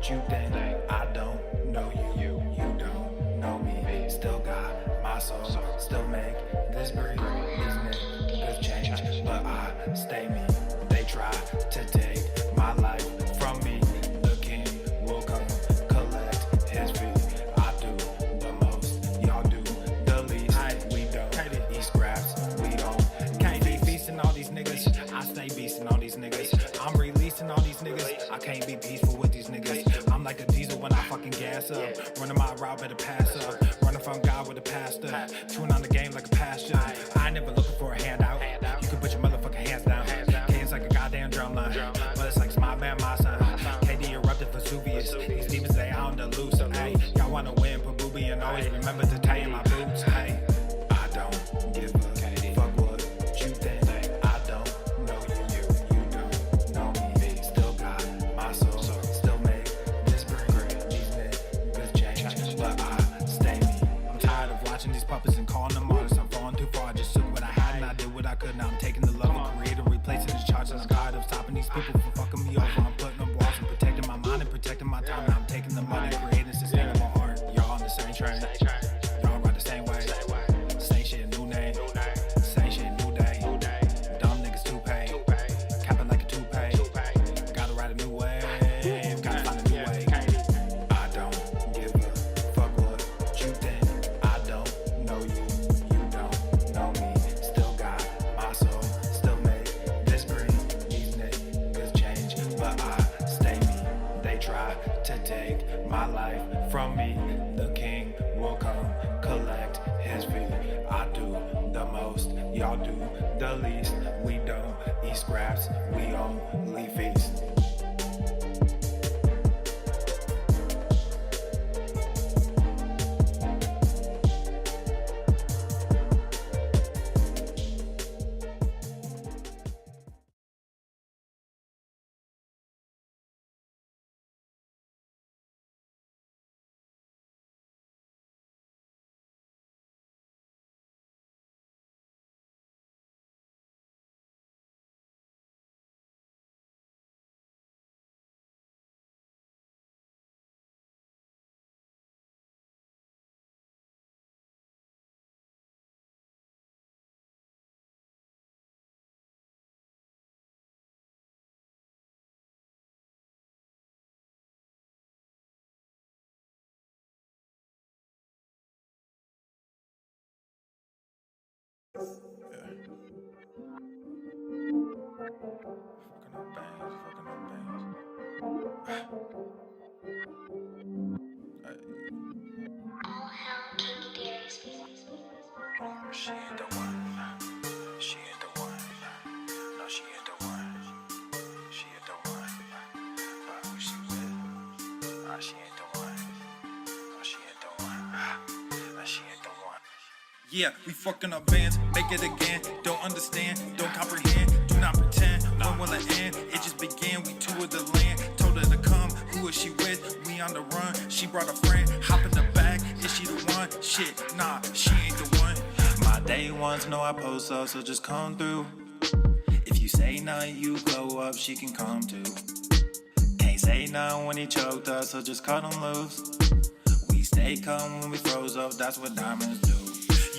what you think. I don't know you don't know me. Still got my soul, still make this breathe. These niggas change, but I stay me. They try to take my life from me. The king will come collect his fee. I do the most, y'all do the least. We don't eat scraps, we don't. Can't be feasting all these niggas. I stay beasting all these niggas. I'm releasing all these niggas. I can't be peaceful with these niggas. I'm like a diesel when I fucking gas up. Running my route, better pass up. Running from God with a pastor. Chewing on the game like a pasture. I ain't never looking for a handout. You can put your motherfucking hands down. K is like a goddamn drum line. But it's like it's my band, my son. KD erupted Vesuvius. These demons, they on the loose. Hey, y'all wanna win, put booby and always remember to tie in my boots. Hey, I don't give a fuck what you think. I don't know you don't know me. Still got my soul, still make this bring. These niggas change, but I stay me. I'm tired of watching these puppets and calling them artists. I'm falling too far, I just took what I had and I did what I could. Now I'm taking the love of creator, replacing the charts. And I'm tired of stopping these people from fucking me over. I'm putting up walls and protecting my mind and protecting my time. Now I'm taking the money, creating sustainable art. Y'all on the same train, y'all ride the same way. Same shit, new name. Same shit, new day. Dumb niggas too paid. Capping like a toupee. Gotta ride a new wave. Gotta find a new way. I don't give a fuck what you think. I don't know you don't know me. Still got my soul, still make this green. These niggas change, but I stay me. They try to take my life from me. The king will come collect his fee. I do the most, y'all do the least. We don't eat scraps, we only feast. Fucking up bands. She ain't the one. She ain't the one. No, she ain't the one. She ain't the one. But who she with? Nah, she ain't the one. No, she ain't the one. Nah, she ain't the one. Yeah, we fucking up bands, make it again. Don't understand, don't comprehend, do not pretend. When will it end? It just began. We toured the land, told her to come. Who is she with? We on the run. She brought a friend, hop in the back. Is she the one? Shit, nah, she ain't the one. My day ones know I post up, so just come through. If you say nothing, you glow up, she can come too. Can't say nothing when he choked us, so just cut him loose. We stay calm when we froze up, that's what diamonds do.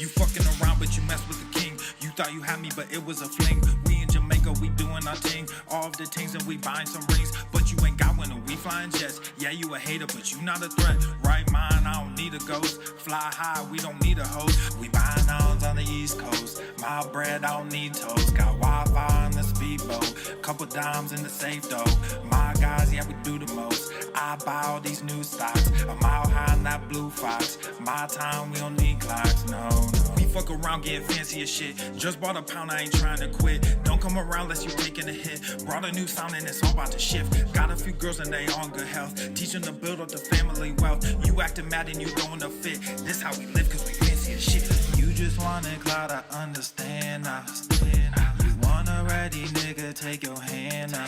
You fucking around, but you mess with the king. You thought you had me, but it was a fling. We in Jamaica, we doing our thing. All of the things, and we buying some rings. But you ain't got one, and we flying jets. Yeah, you a hater, but you not a threat. Right mind, I don't need a ghost. Fly high, we don't need a host. We buying ons on the East Coast. My bread, I don't need toast. Got Wi-Fi on the speedboat. Couple dimes in the safe though. My guys, yeah, we do the most. I buy all these new stocks. A mile high in that blue fox. My time, we don't need clocks, no. We fuck around getting fancy as shit. Just bought a pound, I ain't trying to quit. Don't come around unless you taking a hit. Brought a new sound and it's all about to shift. Got a few girls and they all in good health. Teaching to build up the family wealth. You acting mad and you throwing a fit. This how we live cause we fancy as shit. You just want it, cloud, I understand now. You want a ready nigga, take your hand now.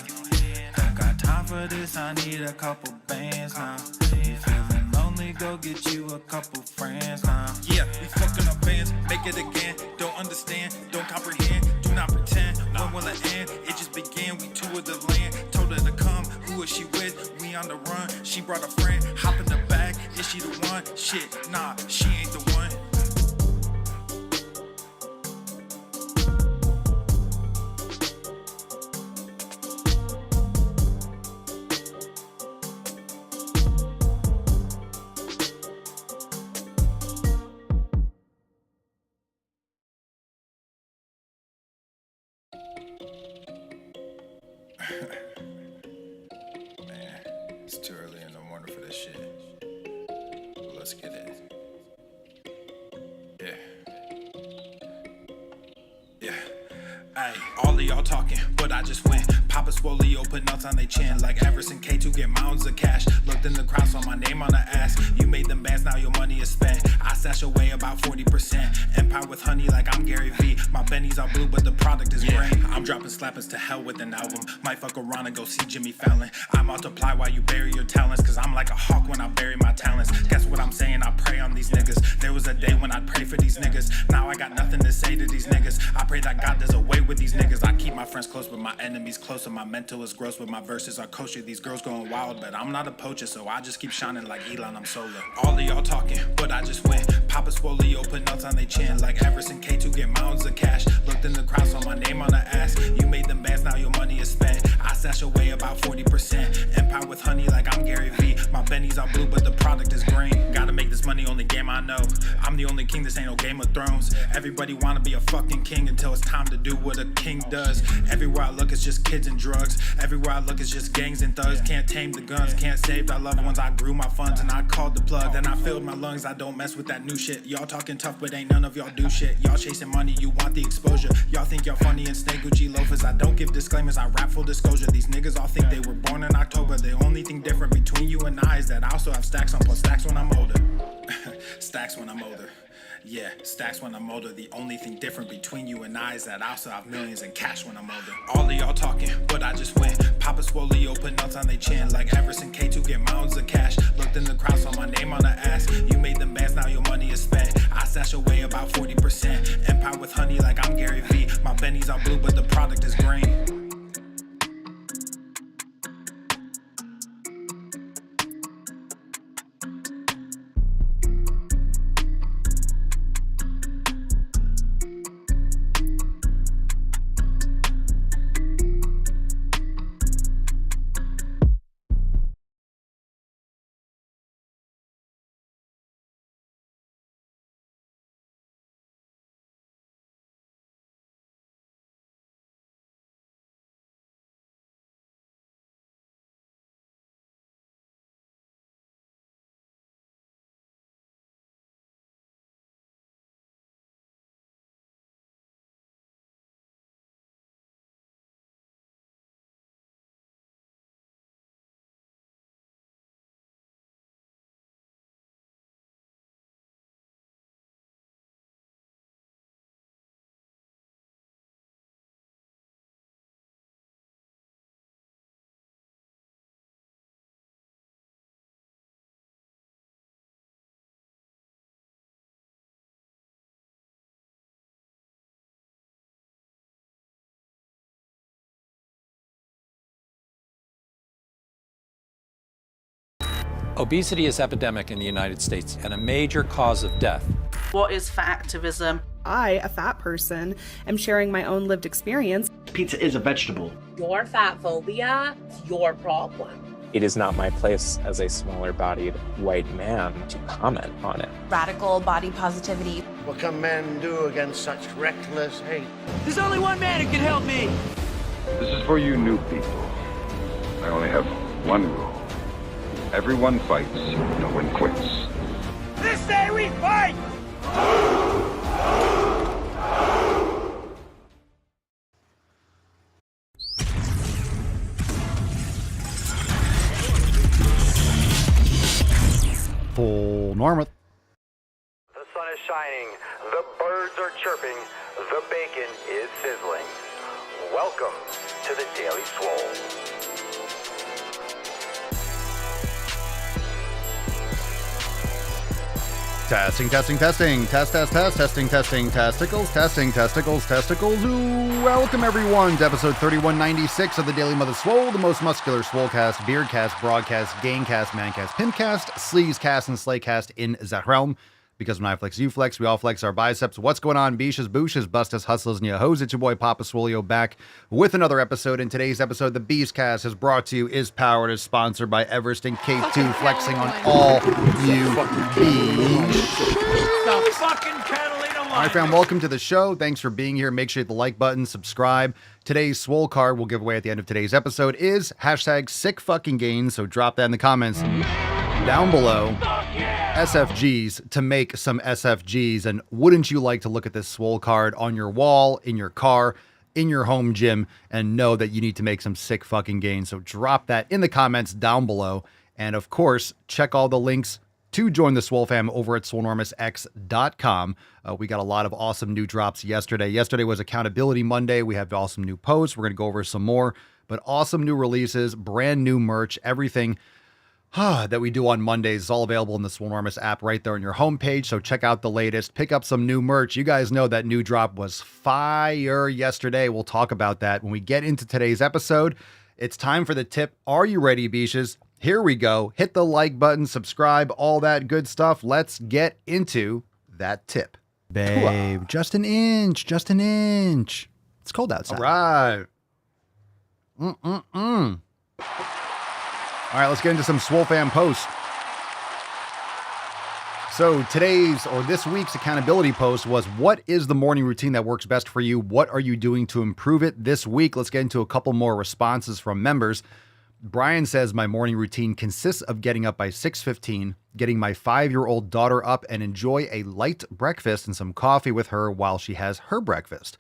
Don't got time for this, I need a couple bands now. You feeling lonely, go get you a couple friends now. Yeah, we fucking up bands, make it again. Don't understand, don't comprehend, do not pretend. When will it end? It just began, we toured the land. Told her to come, who is she with? We on the run. She brought a friend, hop in the back. Is she the one? Shit, nah, she ain't the one. Man, it's too early in the morning for this shit. But let's get it. Yeah. Ayy, all of y'all talking, but I just went. Papa Swole, put nuts on they chin. Like Everson K2 get mounds of cash. Looked in the crowd, saw my name on the ass. You made them bands, now your money is spent. I stash away about 40%. Empire with honey like I'm Gary V. My bennies are blue, but the product is green. I'm dropping slappers to hell with an album. Might fuck around and go see Jimmy Fallon. I multiply while you bury your talents. Cause I'm like a hawk when I bury my talents. Guess what I'm saying? I pray on these niggas. There was a day when I'd pray for these niggas. Now I got nothing to say to these niggas. I pray that God does away with these niggas. I keep my friends close, but my enemies closer. My mental is gross, but my verses are kosher. These girls going wild, but I'm not a poacher, so I just keep shining like Elon, I'm solar. All of y'all talking, but I just went. Papa Swole, put nuts on they chin. Like Everson K2 get mounds of cash. Looked in the crowd, saw my name on the ass. You made them bands, now your money is spent. I stash away about 40%. Empire with honey like I'm Gary V. My bennies are blue, but the product is green. Gotta make this money, only game I know. I'm the only king, this ain't no Game of Thrones. Everybody wanna be a fucking king until it's time to do what a king does. Everywhere I look, it's just kids and drugs. Everywhere I look, it's just gangs and thugs. Can't tame the guns, can't save our loved ones. I grew my funds and I called the plug. Then I filled my lungs, I don't mess with that new shit. Y'all talking tough, but ain't none of y'all do shit. Y'all chasing money, you want the exposure. Y'all think y'all funny and snake Gucci loafers. I don't give disclaimers, I rap full disclosure. These niggas all think they were born in October. The only thing different between you and I is that I also have stacks on plus stacks when I'm older. Stacks when I'm older. Yeah, stacks when I'm older. The only thing different between you and I is that I also have millions in cash when I'm older. All of y'all talking, but I just went. Papa Swole, put nuts on they chin. Like Everson K2 get mounds of cash. Looked in the crowd, saw my name on the ass. You made them bands, now your money is spent. I stash away about 40%. Empire with honey like I'm Gary V. My bennies are blue, but the product is green. Obesity is epidemic in the United States and a major cause of death. What is fat activism? I, a fat person, am sharing my own lived experience. Pizza is a vegetable. Your fat phobia is your problem. It is not my place as a smaller-bodied white man to comment on it. Radical body positivity. What can men do against such reckless hate? There's only one man who can help me. This is for you new people. I only have one rule. Everyone fights, no one quits. This day we fight! Full Normal. The sun is shining, the birds are chirping, the bacon is sizzling. Welcome to the Daily Swole. Testing. Testing, testicles. Ooh, welcome everyone to episode 3196 of the Daily Mother Swole, the most muscular Swolecast, Beardcast, Broadcast, Gamecast, Mancast, Pimpcast, Sleazecast, and Slaycast in that realm. Because when I flex, you flex, we all flex our biceps. What's going on, Beaches, Booshes, Bustas, Hustlers, and Yo-Hos? It's your boy Papa Swolio back with another episode. In today's episode, the Beastcast is brought to you, is powered, is sponsored by Everest and K2, flexing on all you bees. All right, fam, welcome to the show. Thanks for being here. Make sure you hit the like button, subscribe. Today's Swole card we'll give away at the end of today's episode is hashtag sick fucking gains, so drop that in the comments down below. SFGs to make some SFGs, and wouldn't you like to look at this Swole card on your wall, in your car, in your home gym, and know that you need to make some sick fucking gains? So drop that in the comments down below, and of course, check all the links to join the Swole fam over at swolenormousx.com. We got a lot of awesome new drops yesterday. Yesterday was Accountability Monday. We have awesome new posts. We're going to go over some more, but awesome new releases, brand new merch, everything that we do on Mondays is all available in the Swolenormous app right there on your homepage. So check out the latest, pick up some new merch. You guys know that new drop was fire yesterday. We'll talk about that when we get into today's episode. It's time for the tip. Are you ready, Beaches? Here we go. Hit the like button, subscribe, all that good stuff. Let's get into that tip. Babe, just an inch. It's cold outside. All right. All right, let's get into some Swole fam posts. So this week's accountability post was, what is the morning routine that works best for you? What are you doing to improve it this week? Let's get into a couple more responses from members. Brian says, my morning routine consists of getting up by 6:15, getting my 5-year-old daughter up and enjoy a light breakfast and some coffee with her while she has her breakfast.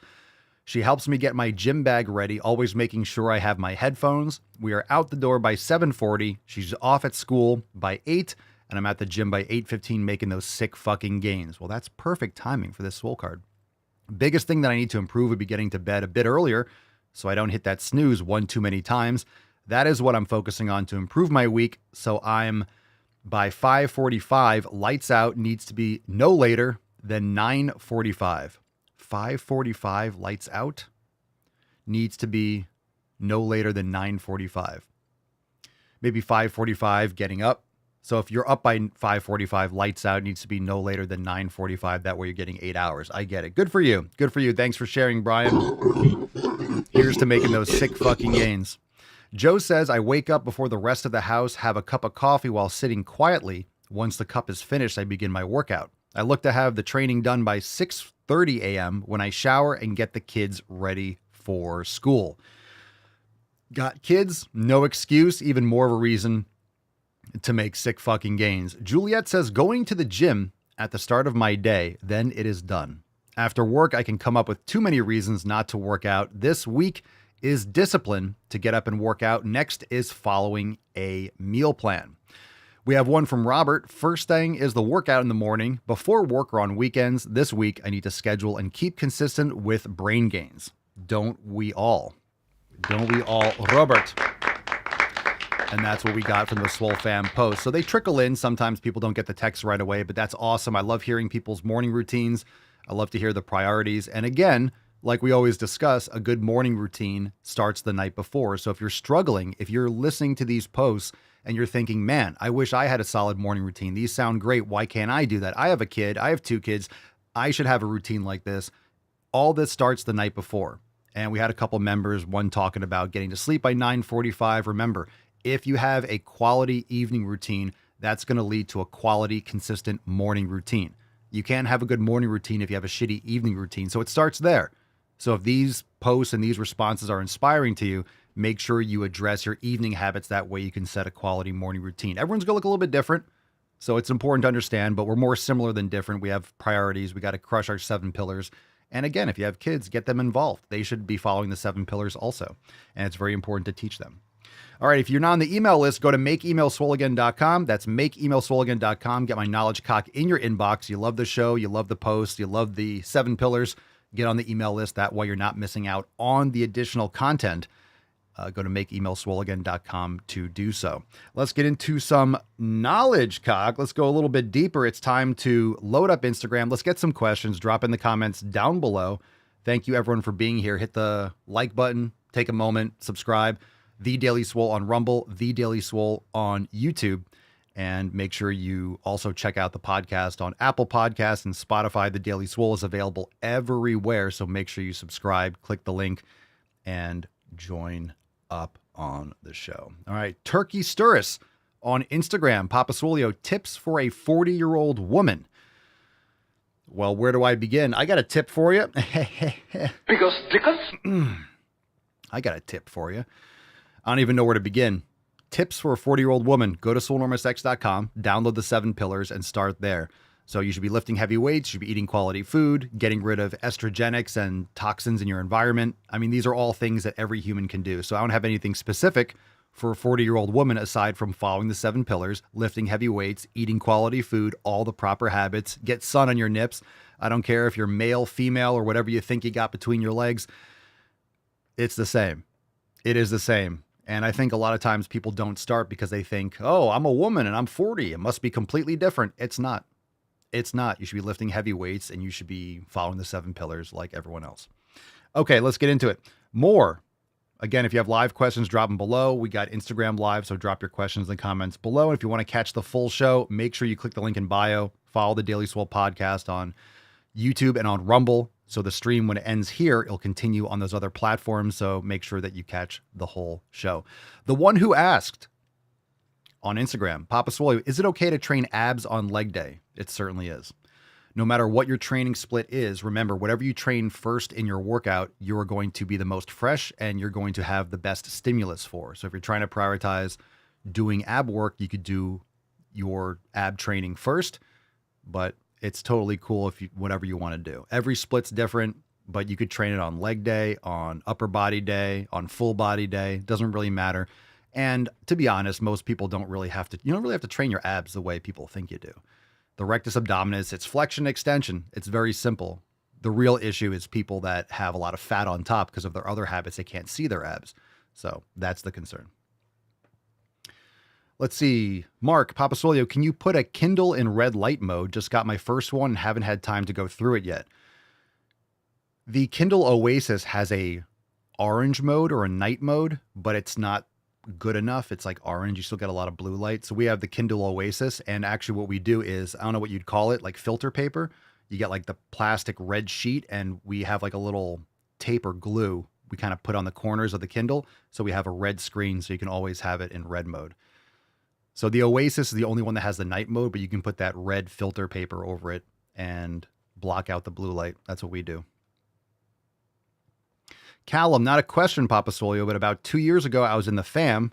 She helps me get my gym bag ready, always making sure I have my headphones. We are out the door by 7:40. She's off at school by 8, and I'm at the gym by 8:15 making those sick fucking gains. Well, that's perfect timing for this Swole card. Biggest thing that I need to improve would be getting to bed a bit earlier so I don't hit that snooze one too many times. That is what I'm focusing on to improve my week. So I'm by 5:45, lights out needs to be no later than 9:45. 5:45 lights out needs to be no later than 9:45. Maybe 5:45 getting up. So if you're up by 5:45, lights out needs to be no later than 9:45. That way you're getting 8 hours. I get it. Good for you. Good for you. Thanks for sharing, Brian. Here's to making those sick fucking gains. Joe says, I wake up before the rest of the house, have a cup of coffee while sitting quietly. Once the cup is finished, I begin my workout. I look to have the training done by 6:30 a.m. when I shower and get the kids ready for school. Got kids? No excuse. Even more of a reason to make sick fucking gains. Juliet says, going to the gym at the start of my day, then it is done. After work, I can come up with too many reasons not to work out. This week is discipline to get up and work out. Next is following a meal plan. We have one from Robert. First thing is the workout in the morning, before work or on weekends. This week, I need to schedule and keep consistent with brain gains. Don't we all? Don't we all, Robert? And that's what we got from the Swole fam post. So they trickle in. Sometimes people don't get the text right away, but that's awesome. I love hearing people's morning routines. I love to hear the priorities. And again, like we always discuss, a good morning routine starts the night before. So if you're struggling, if you're listening to these posts and you're thinking, man, I wish I had a solid morning routine. These sound great. Why can't I do that? I have a kid. I have 2 kids. I should have a routine like this. All this starts the night before. And we had a couple members, one talking about getting to sleep by 9:45. Remember, if you have a quality evening routine, that's going to lead to a quality, consistent morning routine. You can't have a good morning routine if you have a shitty evening routine. So it starts there. So if these posts and these responses are inspiring to you, make sure you address your evening habits. That way you can set a quality morning routine. Everyone's going to look a little bit different. So it's important to understand, but we're more similar than different. We have priorities. We got to crush our 7 pillars. And again, if you have kids, get them involved. They should be following the 7 pillars also. And it's very important to teach them. All right, if you're not on the email list, go to makeemailswoleagain.com. That's makeemailswoleagain.com. Get my knowledge cock in your inbox. You love the show. You love the posts. You love the 7 pillars. Get on the email list. That way you're not missing out on the additional content. go to makeemailswoleagain.com to do so. Let's get into some knowledge, cock. Let's go a little bit deeper. It's time to load up Instagram. Let's get some questions. Drop in the comments down below. Thank you, everyone, for being here. Hit the like button. Take a moment. Subscribe. The Daily Swole on Rumble. The Daily Swole on YouTube. And make sure you also check out the podcast on Apple Podcasts and Spotify. The Daily Swole is available everywhere. So make sure you subscribe, click the link, and join up on the show. All right. Turkey Sturris on Instagram. Papa Swolio, tips for a 40-year-old woman. Well, where do I begin? I got a tip for you. Because I got a tip for you. I don't even know where to begin. Tips for a 40-year-old woman. Go to swolenormousx.com, download the 7 pillars, and start there. So you should be lifting heavy weights, you should be eating quality food, getting rid of estrogenics and toxins in your environment. I mean, these are all things that every human can do. So I don't have anything specific for a 40-year-old woman aside from following the 7 pillars, lifting heavy weights, eating quality food, all the proper habits, get sun on your nips. I don't care if you're male, female, or whatever you think you got between your legs. It's the same. It is the same. And I think a lot of times people don't start because they think, oh, I'm a woman and I'm 40. It must be completely different. It's not. It's not. You should be lifting heavy weights and you should be following the 7 pillars like everyone else. Okay, let's get into it. More. Again, if you have live questions, drop them below. We got Instagram Live, so drop your questions in the comments below. And if you want to catch the full show, make sure you click the link in bio. Follow the Daily Swole podcast on YouTube and on Rumble. So the stream, when it ends here, it'll continue on those other platforms. So make sure that you catch the whole show. The one who asked on Instagram, Papa Swole, is it okay to train abs on leg day? It certainly is. No matter what your training split is, remember, whatever you train first in your workout, you are going to be the most fresh and you're going to have the best stimulus for. So if you're trying to prioritize doing ab work, you could do your ab training first, but it's totally cool if you, whatever you want to do. Every split's different, but you could train it on leg day, on upper body day, on full body day. Doesn't really matter. And to be honest, most people don't really have to, you don't really have to train your abs the way people think you do. The rectus abdominis, it's flexion extension. It's very simple. The real issue is people that have a lot of fat on top because of their other habits. They can't see their abs. So that's the concern. Let's see. Mark, Papa Swolio, can you put a Kindle in red light mode? Just got my first one and haven't had time to go through it yet. The Kindle Oasis has a orange mode or a night mode, but it's not good enough. It's like orange. You still get a lot of blue light. So we have the Kindle Oasis. And actually what we do is, I don't know what you'd call it, like filter paper. You get like the plastic red sheet and we have like a little tape or glue we kind of put on the corners of the Kindle. So we have a red screen so you can always have it in red mode. So the Oasis is the only one that has the night mode, but you can put that red filter paper over it and block out the blue light. That's what we do. Callum, not a question, Papa Swolio, but about 2 years ago, I was in the fam.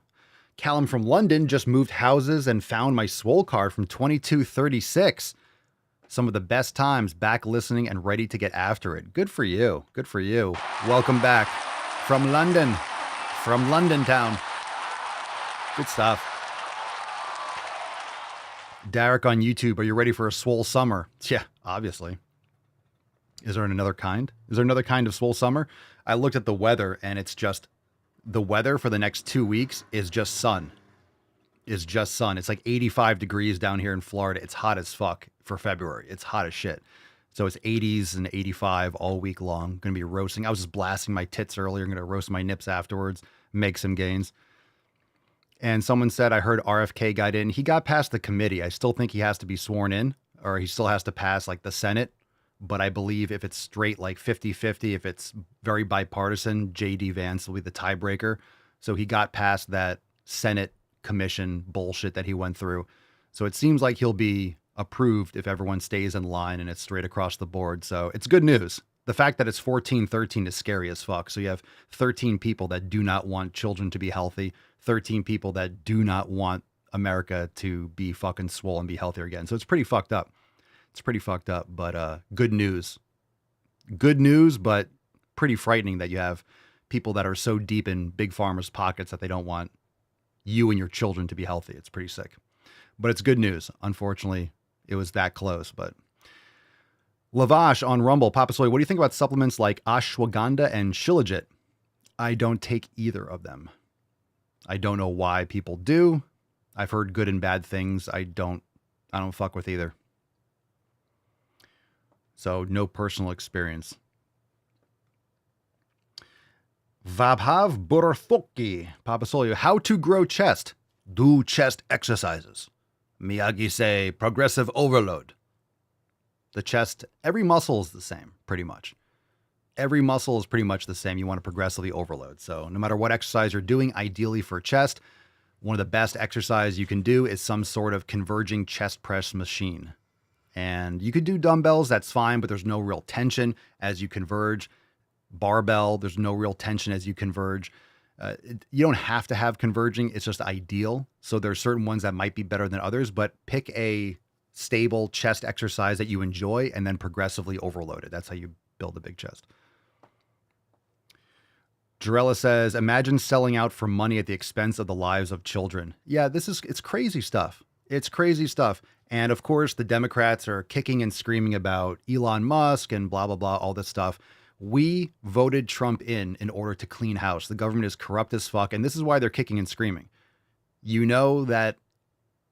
Callum from London just moved houses and found my Swole card from 2236. Some of the best times, back listening and ready to get after it. Good for you. Good for you. Welcome back from London, from London town. Good stuff. Derek on YouTube, are you ready for a Swole summer? Yeah, obviously. Is there another kind? Is there another kind of Swole summer? I looked at the weather and it's just, the weather for the next 2 weeks is just sun. Is just sun. It's like 85 degrees down here in Florida. It's hot as fuck for February. It's hot as shit. So it's 80s and 85 all week long. Going to be roasting. I was just blasting my tits earlier. I'm going to roast my nips afterwards, make some gains. And someone said, I heard RFK got in. He got past the committee. I still think he has to be sworn in, or he still has to pass like the Senate. But I believe if it's straight like 50-50, if it's very bipartisan, J.D. Vance will be the tiebreaker. So he got past that Senate commission bullshit that he went through. So it seems like he'll be approved if everyone stays in line and it's straight across the board. So it's good news. The fact that it's 14-13 is scary as fuck. So you have 13 people that do not want children to be healthy, 13 people that do not want America to be fucking swole and be healthier again. So it's pretty fucked up. It's pretty fucked up, but good news. Good news, but pretty frightening that you have people that are so deep in big pharma's pockets that they don't want you and your children to be healthy. It's pretty sick. But it's good news. Unfortunately, it was that close, but Lavash on Rumble. Papa Soy, what do you think about supplements like ashwagandha and shilajit? I don't take either of them. I don't know why people do. I've heard good and bad things. I don't fuck with either. So no personal experience. Vabhav Burthoki, Papasolio, how to grow chest. Do chest exercises. Miyagi say progressive overload. The chest, every muscle is the same, pretty much. Every muscle is pretty much the same. You want to progressively overload. So no matter what exercise you're doing, ideally for chest, one of the best exercise you can do is some sort of converging chest press machine. And you could do dumbbells, that's fine, but there's no real tension as you converge. Barbell, there's no real tension as you converge. You don't have to have converging, it's just ideal. So there's certain ones that might be better than others, but pick a stable chest exercise that you enjoy and then progressively overload it. That's how you build a big chest. Jarella says, imagine selling out for money at the expense of the lives of children. Yeah, it's crazy stuff. It's crazy stuff. And of course, the Democrats are kicking and screaming about Elon Musk and blah, blah, blah, all this stuff. We voted Trump in order to clean house. The government is corrupt as fuck. And this is why they're kicking and screaming. You know that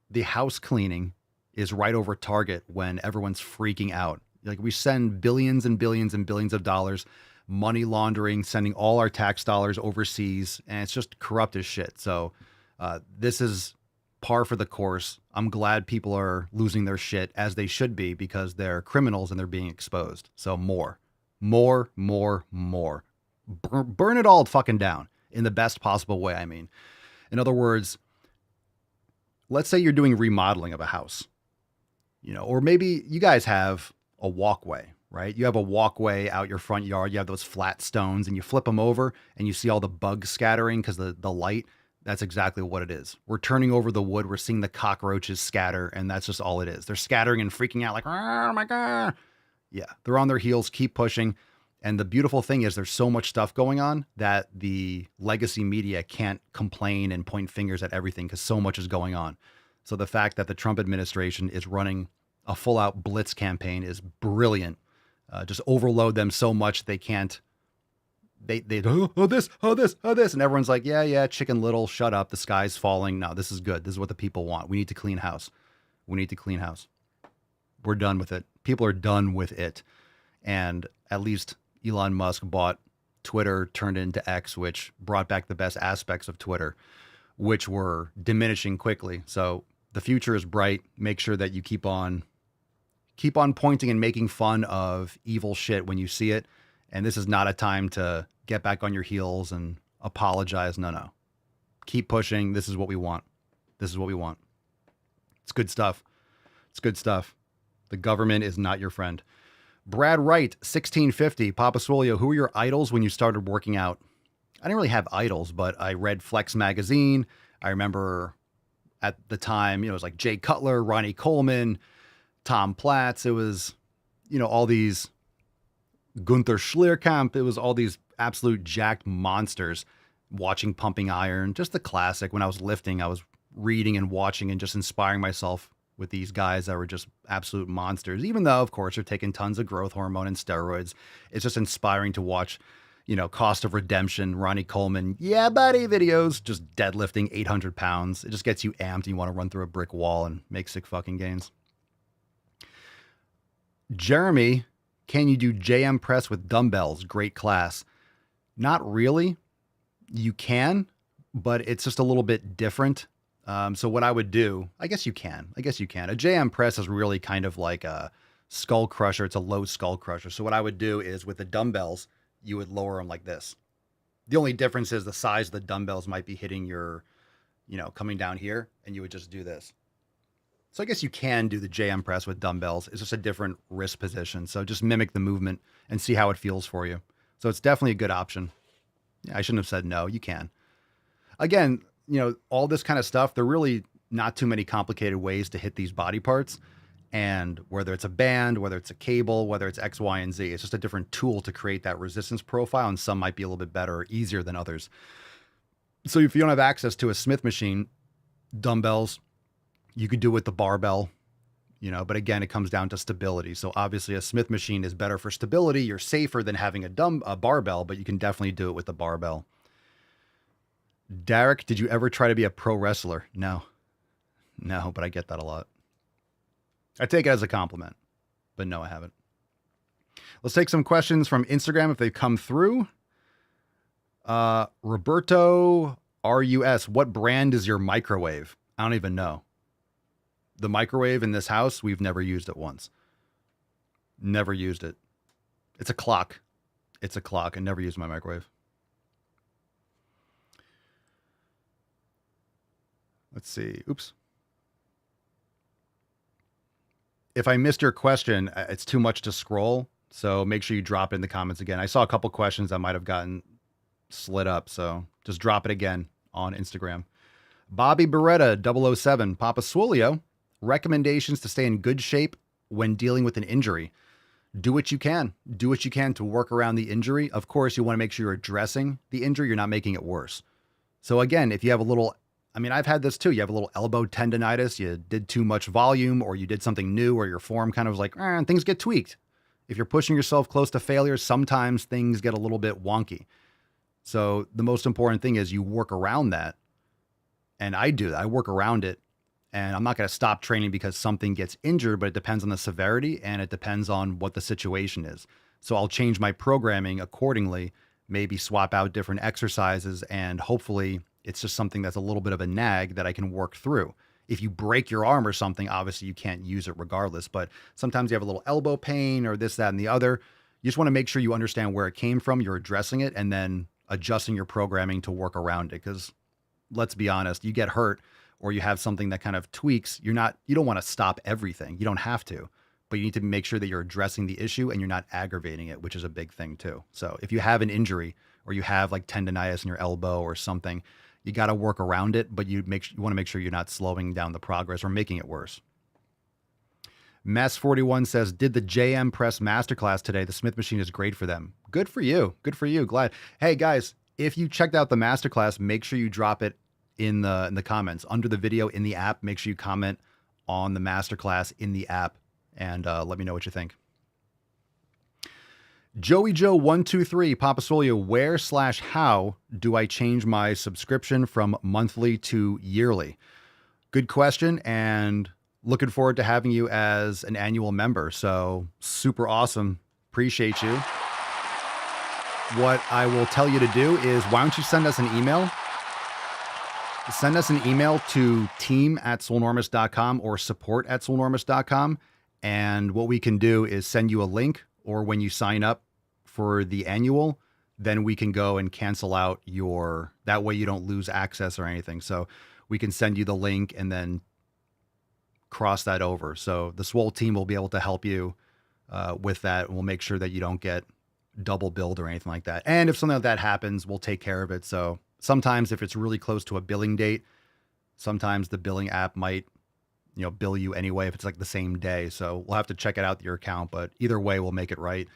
the house cleaning is right over target when everyone's freaking out. Like, we send billions and billions and billions of dollars, money laundering, sending all our tax dollars overseas, and it's just corrupt as shit. So this is par for the course. I'm glad people are losing their shit, as they should be, because they're criminals and they're being exposed. So more. Burn it all fucking down in the best possible way. I mean, in other words, let's say you're doing remodeling of a house, or maybe you guys have a walkway, right? You have a walkway out your front yard. You have those flat stones and you flip them over and you see all the bugs scattering because the light. That's exactly what it is. We're turning over the wood. We're seeing the cockroaches scatter, and that's just all it is. They're scattering and freaking out like, oh my God. Yeah, they're on their heels, keep pushing. And the beautiful thing is there's so much stuff going on that the legacy media can't complain and point fingers at everything because so much is going on. So the fact that the Trump administration is running a full-out blitz campaign is brilliant. Just overload them so much they can't. They this, and everyone's like, yeah, Chicken Little, shut up. The sky's falling. No, this is good. This is what the people want. We need to clean house. We're done with it. People are done with it. And at least Elon Musk bought Twitter, turned it into X, which brought back the best aspects of Twitter, which were diminishing quickly. So the future is bright. Make sure that you keep on pointing and making fun of evil shit when you see it. And this is not a time to get back on your heels and apologize. No. Keep pushing. This is what we want. It's good stuff. The government is not your friend. Brad Wright, 1650, Papa Swolio, who were your idols when you started working out? I didn't really have idols, but I read Flex magazine. I remember at the time, it was like Jay Cutler, Ronnie Coleman, Tom Platz. It was, all these Gunther Schlierkamp. It was all these absolute jacked monsters. Watching Pumping Iron, just the classic. When I was lifting, I was reading and watching and just inspiring myself with these guys that were just absolute monsters, even though, of course, they're taking tons of growth hormone and steroids. It's just inspiring to watch, Cost of Redemption, Ronnie Coleman, yeah, buddy videos, just deadlifting 800 pounds. It just gets you amped and you want to run through a brick wall and make sick fucking gains. Jeremy, can you do JM press with dumbbells? Great class. Not really. You can, but it's just a little bit different. So what I would do, I guess you can. A JM press is really kind of like a skull crusher. It's a low skull crusher. So what I would do is with the dumbbells, you would lower them like this. The only difference is the size of the dumbbells might be hitting your, coming down here, and you would just do this. So I guess you can do the JM press with dumbbells. It's just a different wrist position. So just mimic the movement and see how it feels for you. So it's definitely a good option. Yeah, I shouldn't have said no. You can. Again, all this kind of stuff, there are really not too many complicated ways to hit these body parts. And whether it's a band, whether it's a cable, whether it's X, Y, and Z, it's just a different tool to create that resistance profile. And some might be a little bit better or easier than others. So if you don't have access to a Smith machine, dumbbells, you could do it with the barbell. But again, it comes down to stability. So obviously a Smith machine is better for stability. You're safer than having a barbell, but you can definitely do it with the barbell. Derek, did you ever try to be a pro wrestler? No, but I get that a lot. I take it as a compliment, but no, I haven't. Let's take some questions from Instagram if they come through. Roberto RUS, what brand is your microwave? I don't even know. The microwave in this house, we've never used it once. Never used it. It's a clock. I never used my microwave. Let's see. Oops. If I missed your question, it's too much to scroll. So make sure you drop it in the comments again. I saw a couple questions that might have gotten slid up. So just drop it again on Instagram. Bobby Beretta 007, Papa Swolio, recommendations to stay in good shape when dealing with an injury. Do what you can. Do what you can to work around the injury. Of course, you want to make sure you're addressing the injury. You're not making it worse. So again, if you have a little, I've had this too. You have a little elbow tendonitis. You did too much volume or you did something new or your form kind of was like, things get tweaked. If you're pushing yourself close to failure, sometimes things get a little bit wonky. So the most important thing is you work around that. And I do that. I work around it. And I'm not going to stop training because something gets injured, but it depends on the severity and it depends on what the situation is. So I'll change my programming accordingly, maybe swap out different exercises, and hopefully it's just something that's a little bit of a nag that I can work through. If you break your arm or something, obviously you can't use it regardless, but sometimes you have a little elbow pain or this, that, and the other. You just want to make sure you understand where it came from, you're addressing it, and then adjusting your programming to work around it. Because let's be honest, you get hurt or you have something that kind of tweaks, you don't want to stop everything. You don't have to, but you need to make sure that you're addressing the issue and you're not aggravating it, which is a big thing too. So if you have an injury or you have like tendonitis in your elbow or something, you got to work around it, but you want to make sure you're not slowing down the progress or making it worse. Mess41 says, did the JM Press Masterclass today? The Smith machine is great for them. Good for you. Good for you. Glad. Hey guys, if you checked out the Masterclass, make sure you drop it in the comments under the video in the app. Make sure you comment on the Masterclass in the app and let me know what you think. Joey Joe 123, Papa Solio, where/how do I change my subscription from monthly to yearly? Good question, and looking forward to having you as an annual member. So super awesome. Appreciate you. What I will tell you to do is, why don't you send us an email? Send us an email to team@swolenormous.com or support@swolenormous.com. And what we can do is send you a link, or when you sign up for the annual, then we can go and cancel out that way you don't lose access or anything. So we can send you the link and then cross that over. So the Swole team will be able to help you with that. And we'll make sure that you don't get double billed or anything like that. And if something like that happens, we'll take care of it. So sometimes if it's really close to a billing date, sometimes the billing app might, bill you anyway if it's like the same day. So we'll have to check it out your account, but either way, we'll make it right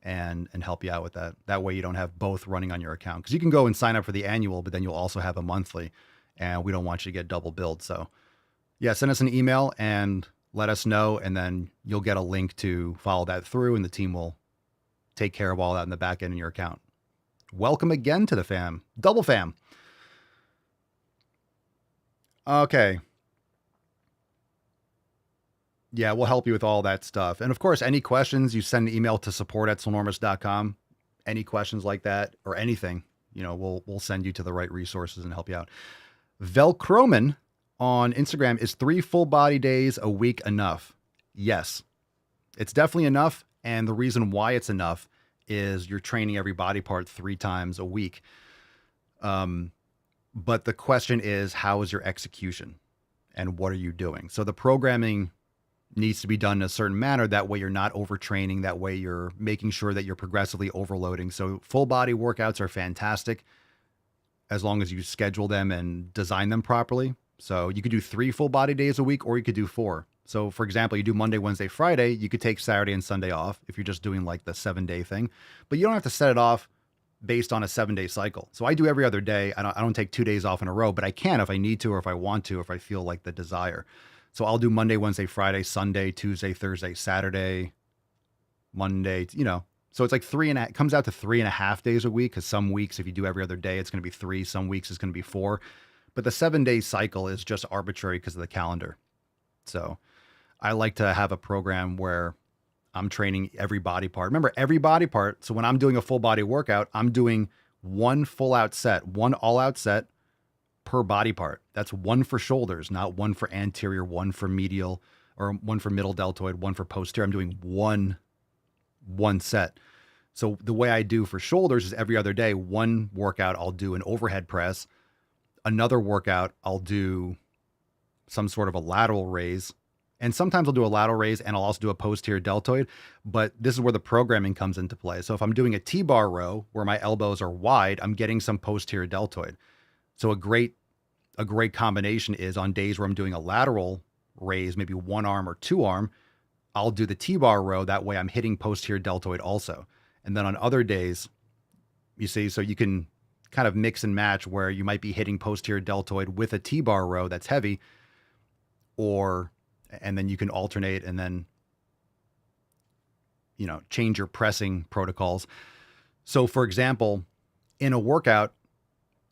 and help you out with that. That way you don't have both running on your account, because you can go and sign up for the annual, but then you'll also have a monthly, and we don't want you to get double billed. So yeah, send us an email and let us know, and then you'll get a link to follow that through, and the team will take care of all that in the back end in your account. Welcome again to the fam. Double fam. Okay. Yeah, we'll help you with all that stuff. And of course, any questions, you send an email to support@swolenormous.com. Any questions like that or anything, we'll send you to the right resources and help you out. Velcroman on Instagram, is 3 full body days a week enough? Yes, it's definitely enough. And the reason why it's enough is you're training every body part 3 times a week. But the question is, how is your execution and what are you doing? So the programming needs to be done in a certain manner. That way you're not overtraining. That way you're making sure that you're progressively overloading. So full body workouts are fantastic as long as you schedule them and design them properly. So you could do 3 full body days a week, or you could do 4. So for example, you do Monday, Wednesday, Friday, you could take Saturday and Sunday off if you're just doing like the 7-day thing, but you don't have to set it off based on a 7-day cycle. So I do every other day. I don't take 2 days off in a row, but I can if I need to, or if I want to, if I feel like the desire. So I'll do Monday, Wednesday, Friday, Sunday, Tuesday, Thursday, Saturday, Monday, so it's like it comes out to 3.5 days a week. Cause some weeks, if you do every other day, it's going to be 3. Some weeks it's going to be 4, but the 7-day cycle is just arbitrary because of the calendar. So I like to have a program where I'm training every body part. Remember, every body part. So when I'm doing a full body workout, I'm doing one full out set, one all out set per body part. That's one for shoulders, not one for anterior, one for medial, or one for middle deltoid, one for posterior. I'm doing one set. So the way I do for shoulders is every other day, one workout, I'll do an overhead press. Another workout, I'll do some sort of a lateral raise. And sometimes I'll do a lateral raise and I'll also do a posterior deltoid, but this is where the programming comes into play. So if I'm doing a T-bar row where my elbows are wide, I'm getting some posterior deltoid. So a great combination is on days where I'm doing a lateral raise, maybe one arm or two arm, I'll do the T-bar row. That way I'm hitting posterior deltoid also. And then on other days, you see, so you can kind of mix and match where you might be hitting posterior deltoid with a T-bar row that's heavy, and then you can alternate and then, change your pressing protocols. So for example, in a workout,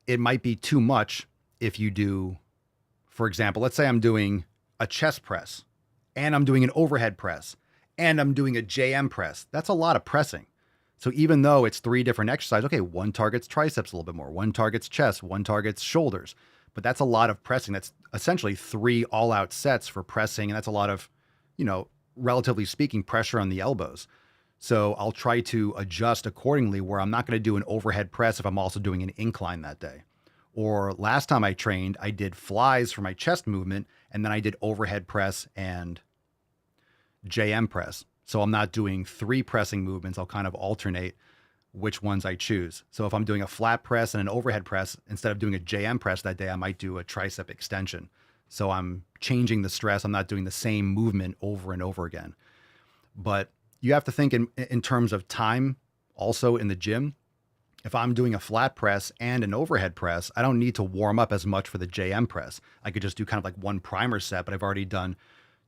it might be too much if you do, for example, let's say I'm doing a chest press and I'm doing an overhead press and I'm doing a JM press. That's a lot of pressing. So even though it's 3 different exercises, okay, one targets triceps a little bit more, one targets chest, one targets shoulders, but that's a lot of pressing. That's essentially 3 all out sets for pressing. And that's a lot of, relatively speaking, pressure on the elbows. So I'll try to adjust accordingly where I'm not going to do an overhead press if I'm also doing an incline that day. Or last time I trained, I did flies for my chest movement, and then I did overhead press and JM press. So I'm not doing 3 pressing movements. I'll kind of alternate which ones I choose. So if I'm doing a flat press and an overhead press, instead of doing a JM press that day, I might do a tricep extension. So I'm changing the stress. I'm not doing the same movement over and over again. But you have to think in terms of time also in the gym. If I'm doing a flat press and an overhead press, I don't need to warm up as much for the JM press. I could just do kind of like one primer set, but I've already done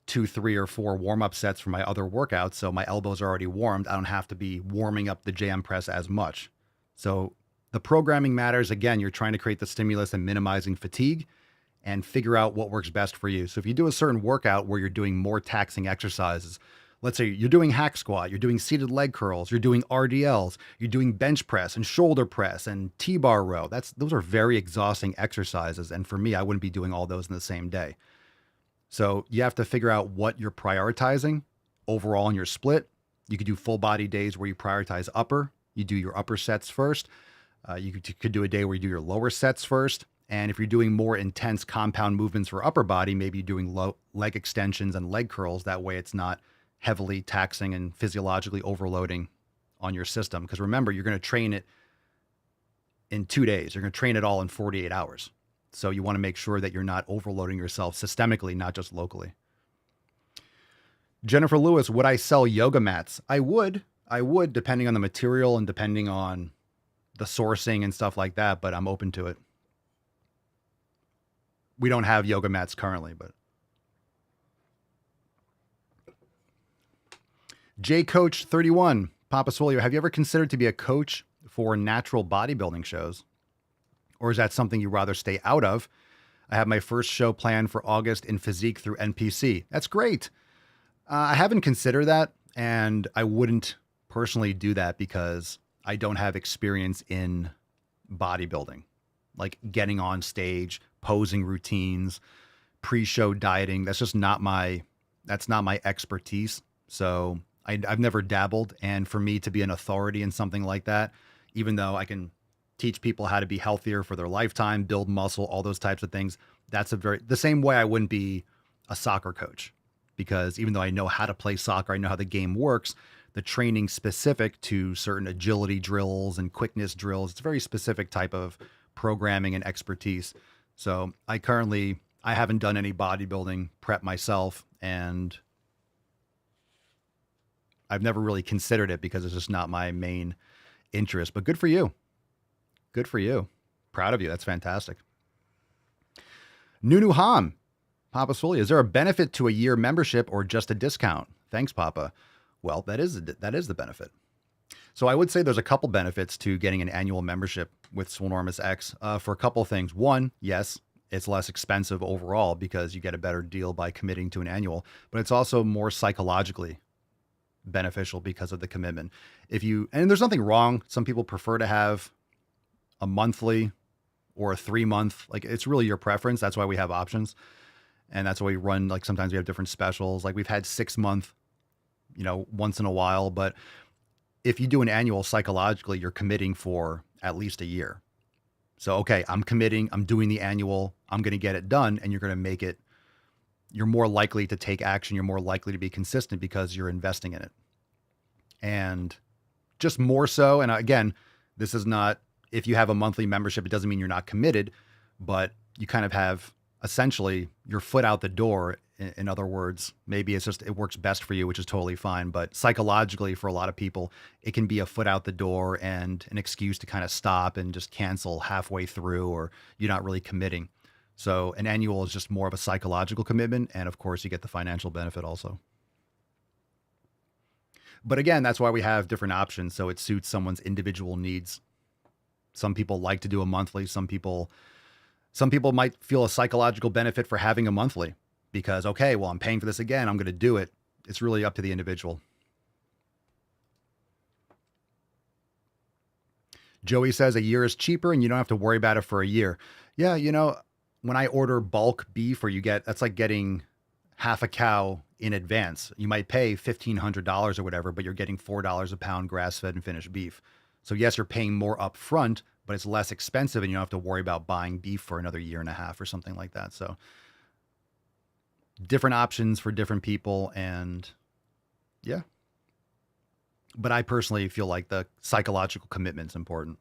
2, 3, or 4 warm-up sets for my other workouts. So my elbows are already warmed. I don't have to be warming up the JM press as much. So the programming matters. Again, you're trying to create the stimulus and minimizing fatigue and figure out what works best for you. So if you do a certain workout where you're doing more taxing exercises, let's say you're doing hack squat, you're doing seated leg curls, you're doing RDLs, you're doing bench press and shoulder press and T-bar row. Those are very exhausting exercises. And for me, I wouldn't be doing all those in the same day. So you have to figure out what you're prioritizing overall in your split. You could do full body days where you prioritize upper. You do your upper sets first. You could do a day where you do your lower sets first. And if you're doing more intense compound movements for upper body, maybe you're doing leg extensions and leg curls. That way it's not heavily taxing and physiologically overloading on your system. Because remember, you're going to train it in 2 days. You're going to train it all in 48 hours. So you want to make sure that you're not overloading yourself systemically, not just locally. Jennifer Lewis, would I sell yoga mats? I would, depending on the material and depending on the sourcing and stuff like that, but I'm open to it. We don't have yoga mats currently, but. J Coach 31, Papa Swole, have you ever considered to be a coach for natural bodybuilding shows? Or is that something you'd rather stay out of? I have my first show planned for August in physique through NPC. That's great. I haven't considered that, and I wouldn't personally do that because I don't have experience in bodybuilding, like getting on stage, posing routines, pre-show dieting. That's just not my expertise. So I've never dabbled. And for me to be an authority in something like that, even though I can teach people how to be healthier for their lifetime, build muscle, all those types of things, that's the same way I wouldn't be a soccer coach, because even though I know how to play soccer, I know how the game works, the training specific to certain agility drills and quickness drills, it's a very specific type of programming and expertise. So I haven't done any bodybuilding prep myself, and I've never really considered it because it's just not my main interest, but good for you. Good for you. Proud of you. That's fantastic. Nunu Ham, Papa Swole, is there a benefit to a year membership or just a discount? Thanks, Papa. Well, that is the benefit. So I would say there's a couple benefits to getting an annual membership with Swolenormous X for a couple of things. One, yes, it's less expensive overall because you get a better deal by committing to an annual, but it's also more psychologically beneficial because of the commitment. And there's nothing wrong. Some people prefer to have a monthly or a 3-month, like it's really your preference. That's why we have options. And that's why we run, like sometimes we have different specials. Like we've had 6-month, once in a while, but if you do an annual, psychologically, you're committing for at least a year. So, okay, I'm committing, I'm doing the annual, I'm going to get it done, and you're going to make it, you're more likely to take action, you're more likely to be consistent because you're investing in it. And just more so, and again, this is not, if you have a monthly membership, it doesn't mean you're not committed, but you kind of have essentially your foot out the door. In other words, maybe it's just, it works best for you, which is totally fine. But psychologically, for a lot of people, it can be a foot out the door and an excuse to kind of stop and just cancel halfway through, or you're not really committing. So an annual is just more of a psychological commitment. And of course, you get the financial benefit also. But again, that's why we have different options. So it suits someone's individual needs. Some people like to do a monthly. Some people might feel a psychological benefit for having a monthly. Because, okay, well, I'm paying for this again, I'm going to do it. It's really up to the individual. Joey says a year is cheaper and you don't have to worry about it for a year. Yeah, when I order bulk beef, or that's like getting half a cow in advance. You might pay $1,500 or whatever, but you're getting $4 a pound grass-fed and finished beef. So yes, you're paying more up front, but it's less expensive and you don't have to worry about buying beef for another year and a half or something like that. So different options for different people. And yeah, but I personally feel like the psychological commitment is important.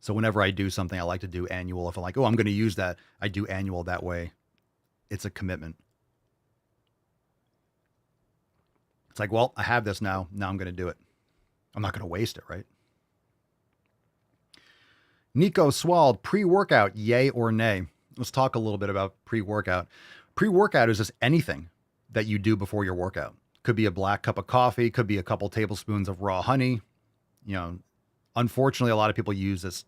So whenever I do something, I like to do annual. If I'm like, oh, I'm going to use that, I do annual. That way it's a commitment. It's like, well, I have this now I'm going to do it. I'm not going to waste it, right? Nico Swald, pre-workout, yay or nay? Let's talk a little bit about pre-workout. Pre-workout is just anything that you do before your workout. Could be a black cup of coffee, could be a couple tablespoons of raw honey. Unfortunately, a lot of people use this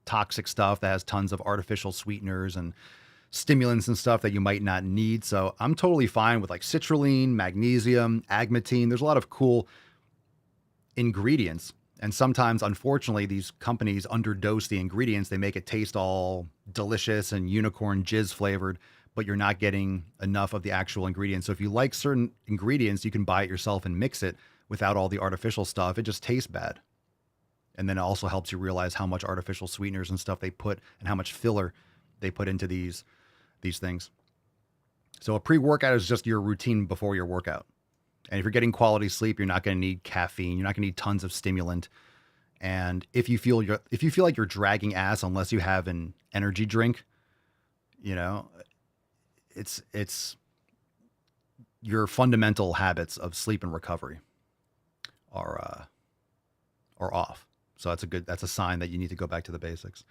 toxic stuff that has tons of artificial sweeteners and stimulants and stuff that you might not need. So I'm totally fine with like citrulline, magnesium, agmatine. There's a lot of cool ingredients. And sometimes, unfortunately, these companies underdose the ingredients. They make it taste all delicious and unicorn jizz flavored, but you're not getting enough of the actual ingredients. So if you like certain ingredients, you can buy it yourself and mix it without all the artificial stuff. It just tastes bad. And then it also helps you realize how much artificial sweeteners and stuff they put and how much filler they put into these things. So a pre-workout is just your routine before your workout. And if you're getting quality sleep, you're not going to need caffeine. You're not going to need tons of stimulant. And if you feel like you're dragging ass, unless you have an energy drink, it's your fundamental habits of sleep and recovery are off. So that's a sign that you need to go back to the basics.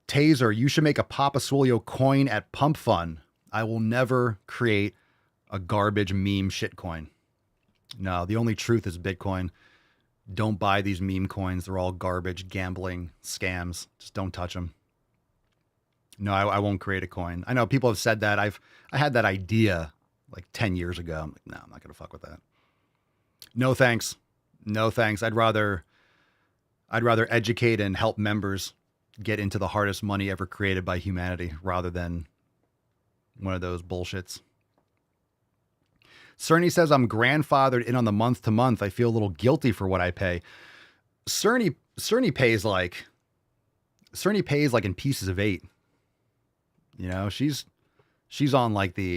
Taser, you should make a Papa Swolio coin at Pump Fun. I will never create a garbage meme shit coin. No, the only truth is Bitcoin. Don't buy these meme coins. They're all garbage, gambling, scams. Just don't touch them. No, I won't create a coin. I know people have said that. I had that idea like 10 years ago. I'm like, no, I'm not going to fuck with that. No, thanks. No, thanks. I'd rather educate and help members get into the hardest money ever created by humanity rather than one of those bullshits. Cerny says, I'm grandfathered in on the month to month. I feel a little guilty for what I pay. Cerny pays like in pieces of 8. She's on the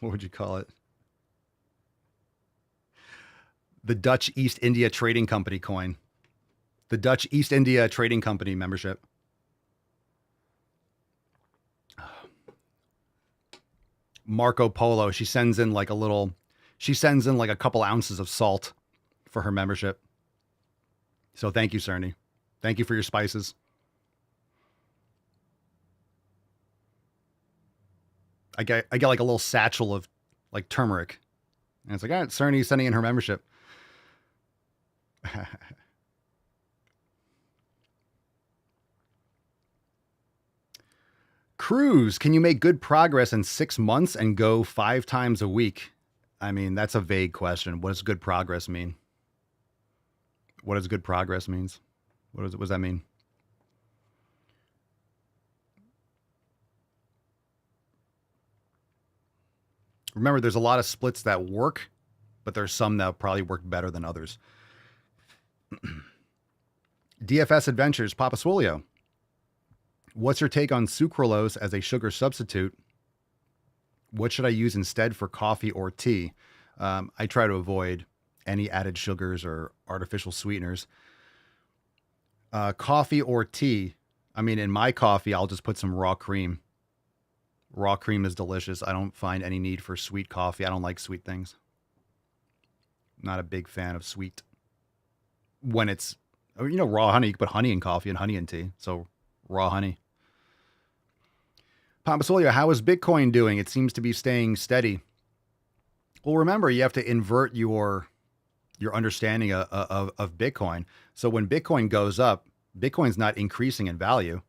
what would you call it? The Dutch East India Trading Company coin. The Dutch East India Trading Company membership. Marco Polo. She sends in like a couple ounces of salt for her membership. So thank you, Cerny. Thank you for your spices. I get like a little satchel of like turmeric. And it's like, all right, Cerny's sending in her membership. Cruise, can you make good progress in 6 months and go 5 times a week? I mean, that's a vague question. What does good progress mean? What does good progress means? What does that mean? Remember, there's a lot of splits that work, but there's some that probably work better than others. DFS Adventures, Papa Swolio. What's your take on sucralose as a sugar substitute? What should I use instead for coffee or tea? I try to avoid any added sugars or artificial sweeteners. Coffee or tea. I mean, in my coffee, I'll just put some raw cream. Raw cream is delicious. I don't find any need for sweet coffee. I don't like sweet things. Not a big fan of sweet. When it's, raw honey, you can put honey in coffee and honey in tea. So raw honey. Pompasolio, how is Bitcoin doing? It seems to be staying steady. Well, remember, you have to invert your understanding of Bitcoin. So when Bitcoin goes up, Bitcoin's not increasing in value.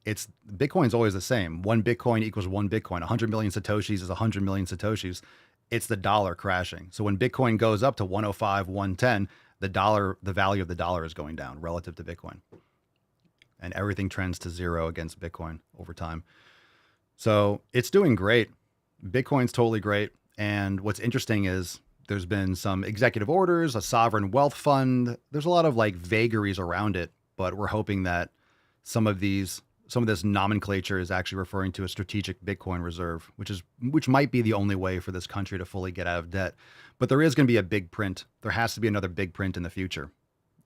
Bitcoin's always the same. 1 Bitcoin equals 1 Bitcoin. 100 million Satoshis is 100 million Satoshis. It's the dollar crashing. So when Bitcoin goes up to 105, 110, the value of the dollar is going down relative to Bitcoin. And everything trends to zero against Bitcoin over time. So it's doing great. Bitcoin's totally great. And what's interesting is there's been some executive orders, a sovereign wealth fund. There's a lot of like vagaries around it, but we're hoping that some of this nomenclature is actually referring to a strategic Bitcoin reserve, which might be the only way for this country to fully get out of debt. But there is going to be a big print. There has to be another big print in the future.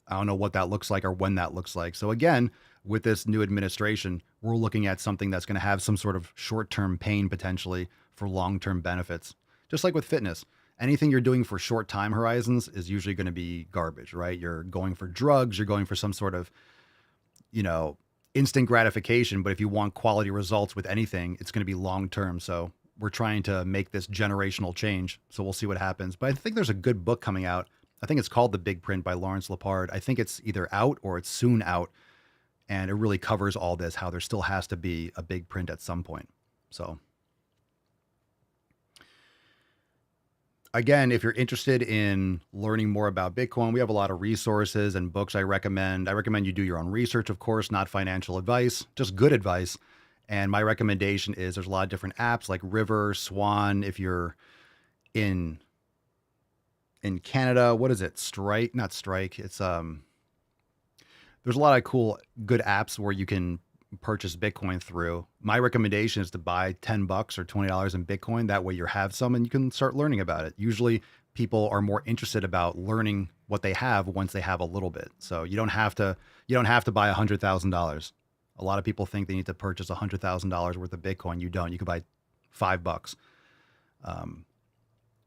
I don't know what that looks like or when that looks like. So again, with this new administration, we're looking at something that's going to have some sort of short-term pain potentially for long-term benefits. Just like with fitness, anything you're doing for short time horizons is usually going to be garbage, right? You're going for drugs, you're going for some sort of, instant gratification. But if you want quality results with anything, it's going to be long-term. So we're trying to make this generational change. So we'll see what happens. But I think there's a good book coming out. I think it's called The Big Print by Lawrence Lepard. I think it's either out or it's soon out. And it really covers all this, how there still has to be a big print at some point. So again, if you're interested in learning more about Bitcoin, we have a lot of resources and books I recommend. I recommend you do your own research, of course, not financial advice, just good advice. And my recommendation is there's a lot of different apps like River, Swan. If you're in Canada, what is it? Strike, not Strike. It's there's a lot of cool, good apps where you can purchase Bitcoin through. My recommendation is to buy $10 or $20 in Bitcoin. That way you have some and you can start learning about it. Usually people are more interested about learning what they have once they have a little bit. So you don't have to buy $100,000. A lot of people think they need to purchase $100,000 worth of Bitcoin. You don't. You can buy $5.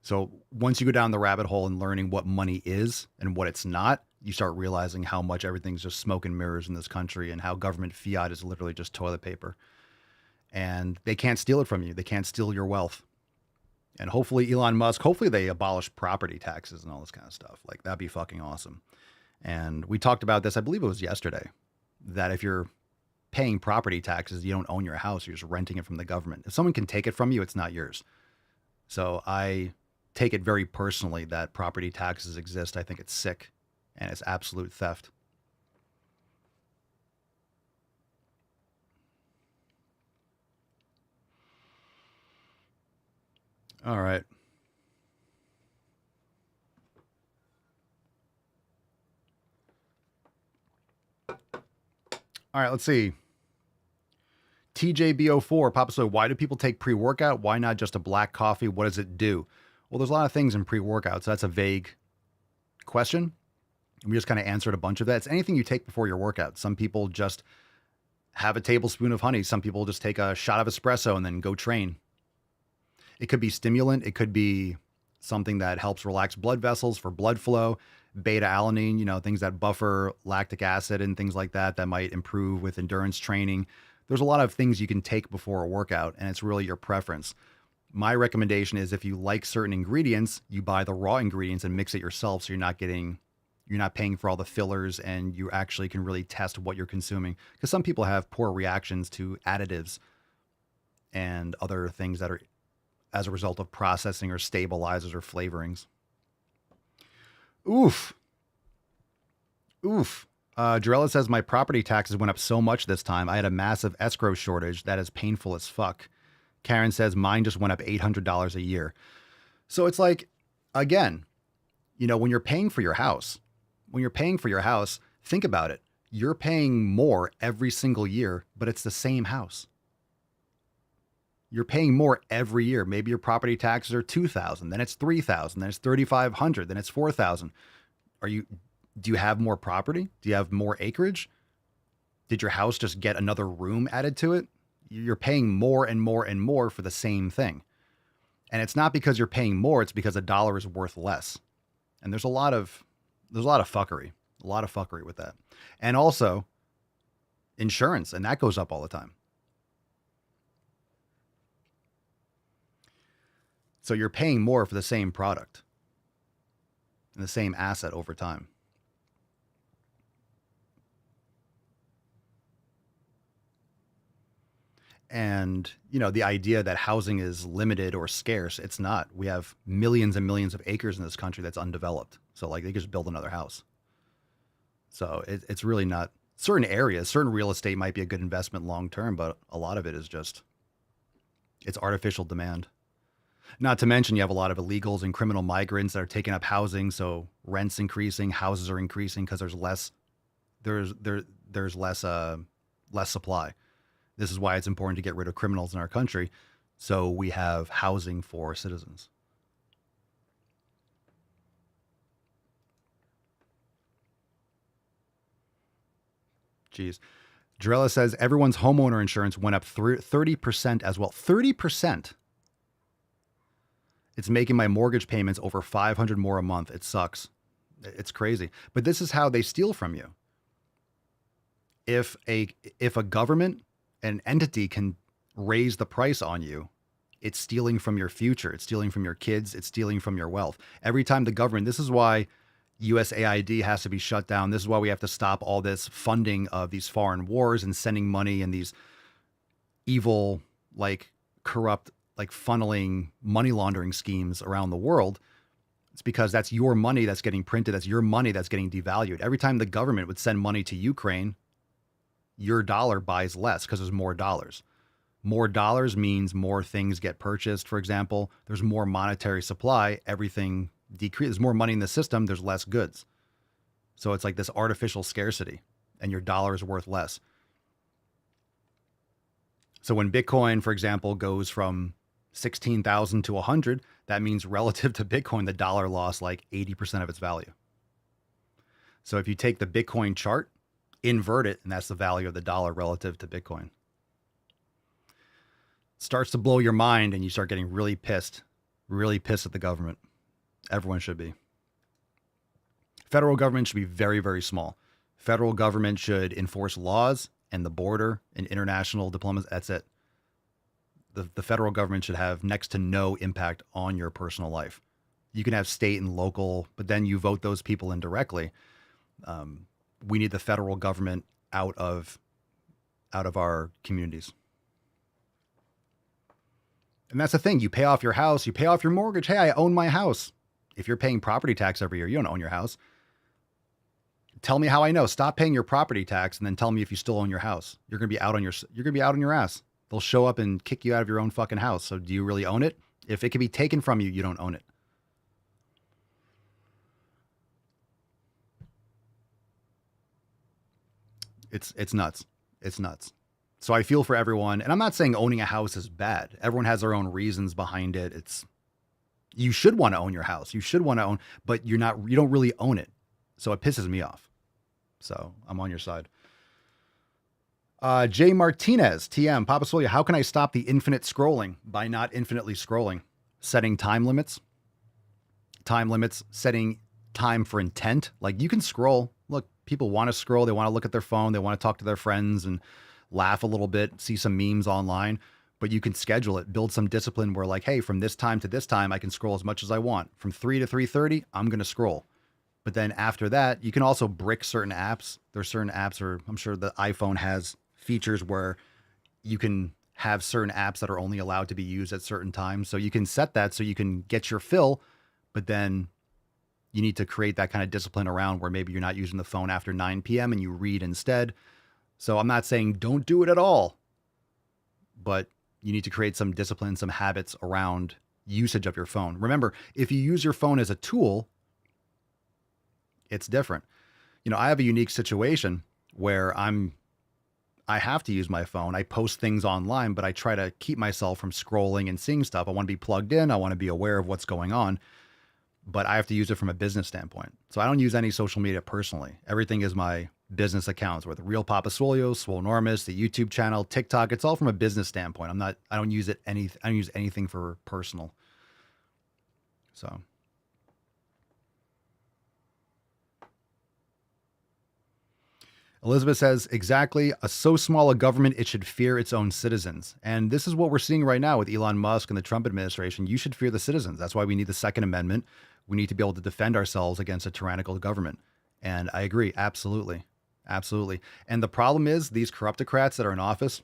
So once you go down the rabbit hole and learning what money is and what it's not, you start realizing how much everything's just smoke and mirrors in this country and how government fiat is literally just toilet paper. And they can't steal it from you. They can't steal your wealth. And hopefully Elon Musk, hopefully they abolish property taxes and all this kind of stuff. Like, that'd be fucking awesome. And we talked about this, I believe it was yesterday, that if you're paying property taxes, you don't own your house, you're just renting it from the government. If someone can take it from you, it's not yours. So I take it very personally that property taxes exist. I think it's sick and it's absolute theft. All right. All right, let's see. TJB04, Papa Soy, why do people take pre-workout? Why not just a black coffee? What does it do? Well, there's a lot of things in pre-workout, so that's a vague question. We just kind of answered a bunch of that. It's anything you take before your workout. Some people just have a tablespoon of honey. Some people just take a shot of espresso and then go train. It could be stimulant. It could be something that helps relax blood vessels for blood flow. Beta alanine, things that buffer lactic acid and things like that might improve with endurance training. There's a lot of things you can take before a workout, and it's really your preference. My recommendation is if you like certain ingredients, you buy the raw ingredients and mix it yourself, so you're not paying for all the fillers, and you actually can really test what you're consuming. Because some people have poor reactions to additives and other things that are as a result of processing or stabilizers or flavorings. Oof. Jarella says, my property taxes went up so much this time. I had a massive escrow shortage. That is painful as fuck. Karen says, mine just went up $800 a year. So it's like, again, when you're paying for your house, think about it. You're paying more every single year, but it's the same house. You're paying more every year. Maybe your property taxes are $2,000, then it's $3,000, then it's $3,500, then it's $4,000. Do you have more property? Do you have more acreage? Did your house just get another room added to it? You're paying more and more and more for the same thing. And it's not because you're paying more, it's because a dollar is worth less. And there's a lot of fuckery with that. And also insurance, and that goes up all the time. So you're paying more for the same product and the same asset over time. And, the idea that housing is limited or scarce, it's not. We have millions and millions of acres in this country that's undeveloped. So they just build another house. So it's really not. Certain areas, certain real estate might be a good investment long-term, but a lot of it is it's artificial demand. Not to mention you have a lot of illegals and criminal migrants that are taking up housing. So rents increasing, houses are increasing because there's less supply. This is why it's important to get rid of criminals in our country, so we have housing for citizens. Jeez. Jarella says everyone's homeowner insurance went up 30% as well. 30%. It's making my mortgage payments over $500 more a month. It sucks. It's crazy. But this is how they steal from you. If a government, an entity can raise the price on you, it's stealing from your future. It's stealing from your kids. It's stealing from your wealth. Every time the government, this is why USAID has to be shut down. This is why we have to stop all this funding of these foreign wars and sending money and these evil, corrupt, funneling money laundering schemes around the world. It's because that's your money that's getting printed. That's your money that's getting devalued. Every time the government would send money to Ukraine, your dollar buys less because there's more dollars. More dollars means more things get purchased. For example, there's more monetary supply. Everything decreases. There's more money in the system. There's less goods. So it's like this artificial scarcity, and your dollar is worth less. So when Bitcoin, for example, goes from 16,000 to 100, that means relative to Bitcoin, the dollar lost 80% of its value. So if you take the Bitcoin chart, invert it, and that's the value of the dollar relative to Bitcoin. Starts to blow your mind, and you start getting really pissed at the government. Everyone should be. Federal government should be very, very small. Federal government should enforce laws and the border and international diplomacy. That's it. The federal government should have next to no impact on your personal life. You can have state and local, but then you vote those people in directly. We need the federal government out of our communities. And that's the thing. You pay off your house, you pay off your mortgage. Hey, I own my house. If you're paying property tax every year, you don't own your house. Tell me how I know. Stop paying your property tax and then tell me if you still own your house. You're going to be out on your ass. They'll show up and kick you out of your own fucking house. So do you really own it? If it can be taken from you, you don't own it. It's nuts. It's nuts. So I feel for everyone, and I'm not saying owning a house is bad. Everyone has their own reasons behind it. You should want to own your house. You should want to own, but you don't really own it. So it pisses me off. So I'm on your side. Jay Martinez, TM, Papa Solia, how can I stop the infinite scrolling by not infinitely scrolling? Setting time limits, setting time for intent. Like you can scroll. Look, people want to scroll. They want to look at their phone. They want to talk to their friends and laugh a little bit, see some memes online, but you can schedule it, build some discipline where like, hey, from this time to this time, I can scroll as much as I want. From 3 to 3:30, I'm going to scroll. But then after that, you can also brick certain apps. There's certain apps, or I'm sure the iPhone has features where you can have certain apps that are only allowed to be used at certain times. So you can set that so you can get your fill, but then you need to create that kind of discipline around where maybe you're not using the phone after 9 p.m. and you read instead. So I'm not saying don't do it at all, but you need to create some discipline, some habits around usage of your phone. Remember, if you use your phone as a tool, it's different. You know, I have a unique situation where I have to use my phone. I post things online, but I try to keep myself from scrolling and seeing stuff. I want to be plugged in. I want to be aware of what's going on, but I have to use it from a business standpoint. So I don't use any social media personally. Everything is my business accounts, where the Real Papa Swole, Swolenormous, the YouTube channel, TikTok. It's all from a business standpoint. I don't use anything for personal. So. Elizabeth says, exactly, so small a government, it should fear its own citizens. And this is what we're seeing right now with Elon Musk and the Trump administration. You should fear the citizens. That's why we need the Second Amendment. We need to be able to defend ourselves against a tyrannical government. And I agree. Absolutely. Absolutely. And the problem is these corruptocrats that are in office,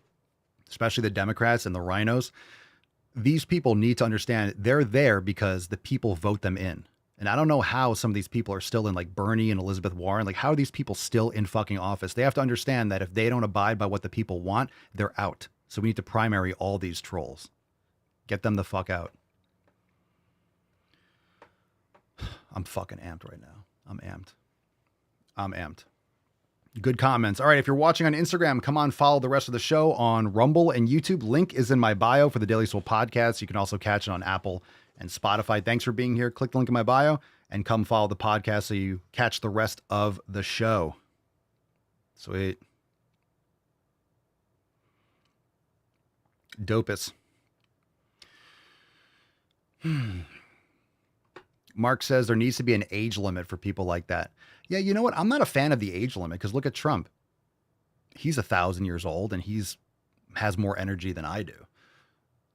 especially the Democrats and the rhinos, these people need to understand they're there because the people vote them in. And I don't know how some of these people are still in, like Bernie and Elizabeth Warren. Like, how are these people still in fucking office? They have to understand that if they don't abide by what the people want, they're out. So we need to primary all these trolls. Get them the fuck out. I'm fucking amped right now. I'm amped. Good comments. All right, if you're watching on Instagram, come on, follow the rest of the show on Rumble and YouTube. Link is in my bio for the Daily Swole podcast. You can also catch it on Apple and Spotify. Thanks for being here. Click the link in my bio and come follow the podcast so you catch the rest of the show. Sweet. Dopest. Mark says there needs to be an age limit for people like that. Yeah, you know what? I'm not a fan of the age limit because look at Trump. He's 1,000 years old and has more energy than I do.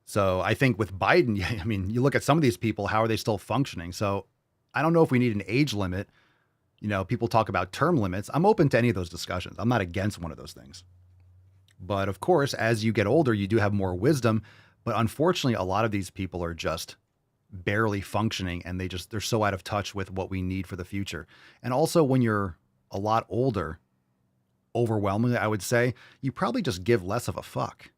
So I think with Biden, I mean, you look at some of these people, how are they still functioning? So I don't know if we need an age limit. You know, people talk about term limits. I'm open to any of those discussions. I'm not against one of those things. But of course, as you get older, you do have more wisdom. But unfortunately, a lot of these people are just barely functioning and they're so out of touch with what we need for the future. And also when you're a lot older, overwhelmingly, I would say, you probably just give less of a fuck.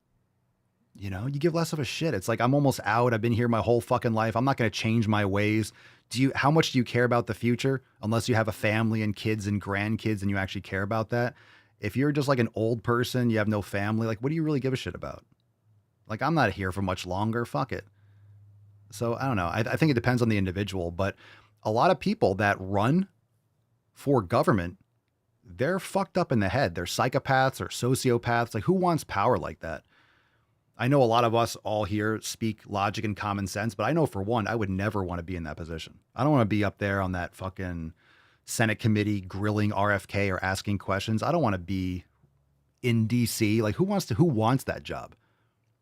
You know, you give less of a shit. It's like, I'm almost out. I've been here my whole fucking life. I'm not going to change my ways. How much do you care about the future? Unless you have a family and kids and grandkids and you actually care about that. If you're just like an old person, you have no family, like, what do you really give a shit about? Like, I'm not here for much longer. Fuck it. So I don't know. I think it depends on the individual, but a lot of people that run for government, they're fucked up in the head. They're psychopaths or sociopaths. Like, who wants power like that? I know a lot of us all here speak logic and common sense, but I know for one, I would never want to be in that position. I don't want to be up there on that fucking Senate committee grilling RFK or asking questions. I don't want to be in DC. Like, who wants that job?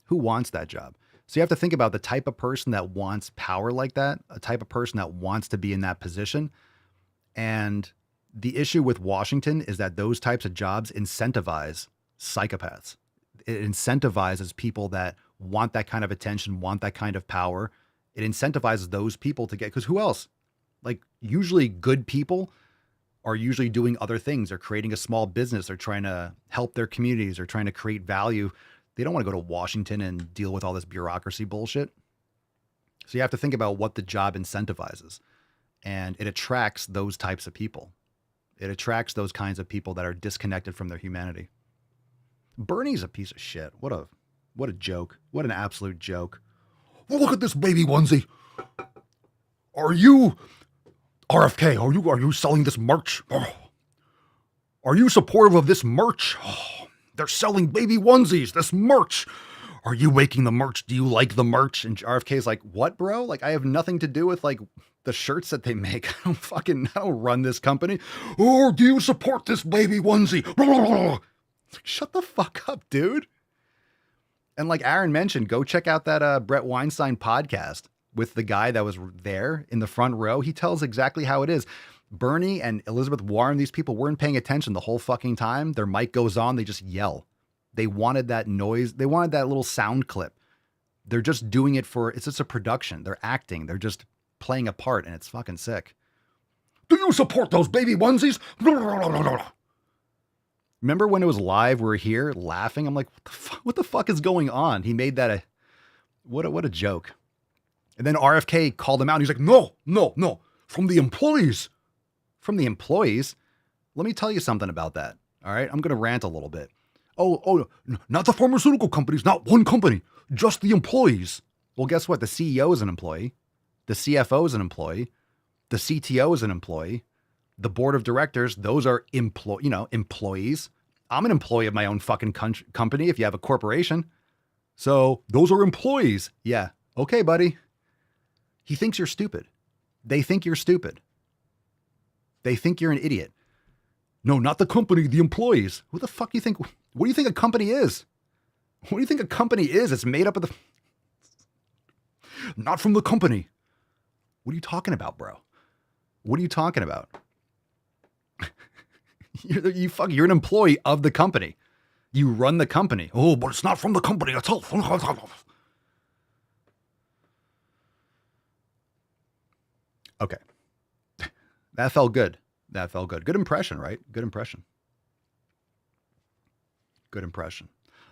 Who wants that job? So you have to think about the type of person that wants power like that, a type of person that wants to be in that position. And the issue with Washington is that those types of jobs incentivize psychopaths. It incentivizes people that want that kind of attention, want that kind of power. It incentivizes those people to get, because who else? Like, usually good people are usually doing other things. They're creating a small business. They're trying to help their communities. They're trying to create value. They don't want to go to Washington and deal with all this bureaucracy bullshit. So you have to think about what the job incentivizes. And it attracts those types of people. It attracts those kinds of people that are disconnected from their humanity. Bernie's a piece of shit. What a joke. What an absolute joke. Well, look at this baby onesie. Are you RFK? Are you selling this merch? Oh. Are you supportive of this merch? Oh, they're selling baby onesies, this merch. Are you making the merch? Do you like the merch? And RFK's like, what, bro? Like, I have nothing to do with like the shirts that they make. I don't run this company. Or do you support this baby onesie? It's like, shut the fuck up, dude. And like Aaron mentioned, go check out that Brett Weinstein podcast with the guy that was there in the front row. He tells exactly how it is. Bernie and Elizabeth Warren, these people weren't paying attention the whole fucking time. Their mic goes on, they just yell. They wanted that noise. They wanted that little sound clip. They're just doing it it's just a production. They're acting. They're just playing a part, and it's fucking sick. Do you support those baby onesies? Remember when it was live? We were here laughing. I'm like, what the fuck is going on? He made that what a joke. And then RFK called him out. And he's like, no, from the employees. From the employees? Let me tell you something about that. All right, I'm going to rant a little bit. Oh, not the pharmaceutical companies, not one company, just the employees. Well, guess what? The CEO is an employee. The CFO is an employee. The CTO is an employee. The board of directors, those are employees. I'm an employee of my own fucking company if you have a corporation. So those are employees. Yeah. Okay, buddy. He thinks you're stupid. They think you're stupid. They think you're an idiot. No, not the company, the employees. Who the fuck do you think? What do you think a company is? What do you think a company is? It's made up of not from the company. What are you talking about, bro? What are you talking about? You're an employee of the company. You run the company. Oh, but it's not from the company. It's all from. Okay. That felt good. Good impression, right? Good impression.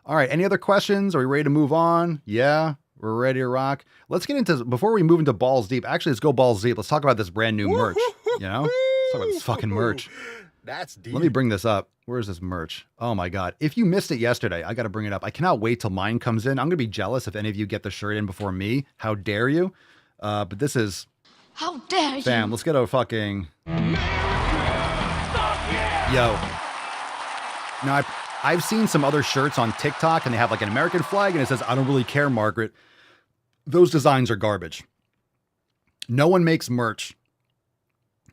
All right. Any other questions? Are we ready to move on? Yeah, we're ready to rock. Let's get into, before we move into balls deep, actually, let's go balls deep. Let's talk about this brand new merch. Let's talk about this fucking merch. That's deep. Let me bring this up. Where's this merch? Oh my God. If you missed it yesterday, I got to bring it up. I cannot wait till mine comes in. I'm going to be jealous if any of you get the shirt in before me. How dare you? But this is, How dare you? fam, let's get a fucking, yo. Now, I've seen some other shirts on TikTok and they have like an American flag and it says, I don't really care, Margaret. Those designs are garbage. No one makes merch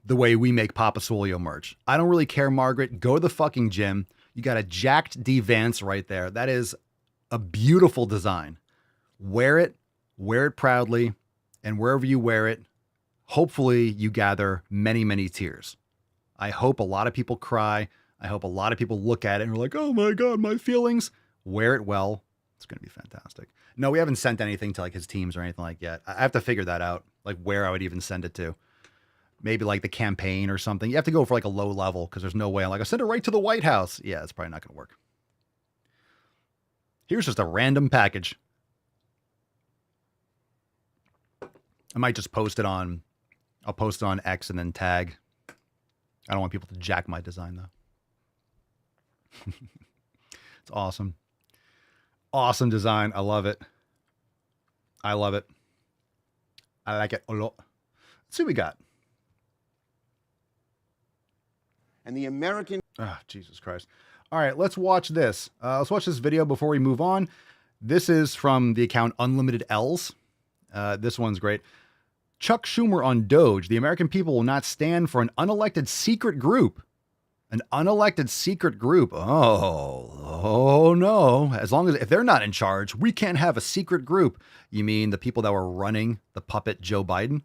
the way we make Papa Swolio merch. I don't really care, Margaret. Go to the fucking gym. You got a jacked D Vance right there. That is a beautiful design. Wear it proudly, and wherever you wear it, hopefully you gather many, many tears. I hope a lot of people cry. I hope a lot of people look at it and are like, oh my God, my feelings. Wear it well. It's going to be fantastic. No, we haven't sent anything to like his teams or anything like that. I have to figure that out, like where I would even send it to. Maybe like the campaign or something. You have to go for like a low level because there's no way I'm like, I send it right to the White House. Yeah, it's probably not going to work. Here's just a random package. I might just post it on, I'll post it on X and then tag. I don't want people to jack my design though. It's awesome. Awesome design. I love it. I like it a lot. Let's see what we got. And the American... Jesus Christ. All right, let's watch this. Let's watch this video before we move on. This is from the account Unlimited L's. This one's great. Chuck Schumer on Doge. The American people will not stand for an unelected secret group. An unelected secret group. Oh no. As long as, if they're not in charge, we can't have a secret group. You mean the people that were running the puppet Joe Biden?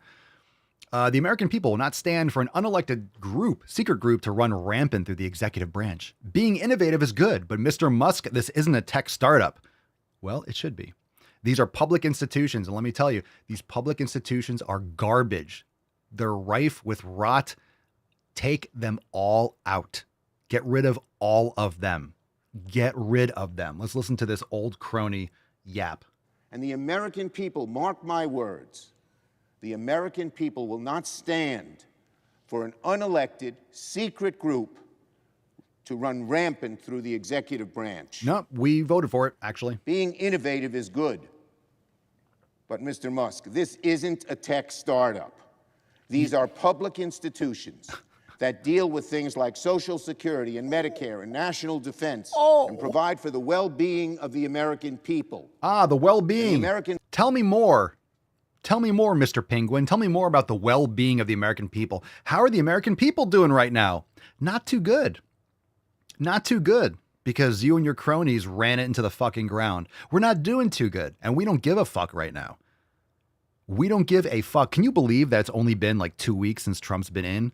The American people will not stand for an unelected group, secret group, to run rampant through the executive branch. Being innovative is good, but Mr. Musk, this isn't a tech startup. Well, it should be. These are public institutions, and let me tell you, these public institutions are garbage. They're rife with rot. Take them all out. Get rid of all of them. Get rid of them. Let's listen to this old crony yap. And the American people, mark my words, the American people will not stand for an unelected secret group to run rampant through the executive branch. No, we voted for it, actually. Being innovative is good. But, Mr. Musk, this isn't a tech startup. These are public institutions that deal with things like Social Security and Medicare and national defense and provide for the well-being of the American people. Ah, the well-being. Tell me more. Tell me more, Mr. Penguin. Tell me more about the well-being of the American people. How are the American people doing right now? Not too good. Not too good. because you and your cronies ran it into the fucking ground. We're not doing too good, and we don't give a fuck right now. We don't give a fuck. Can you believe that it's only been like 2 weeks since Trump's been in?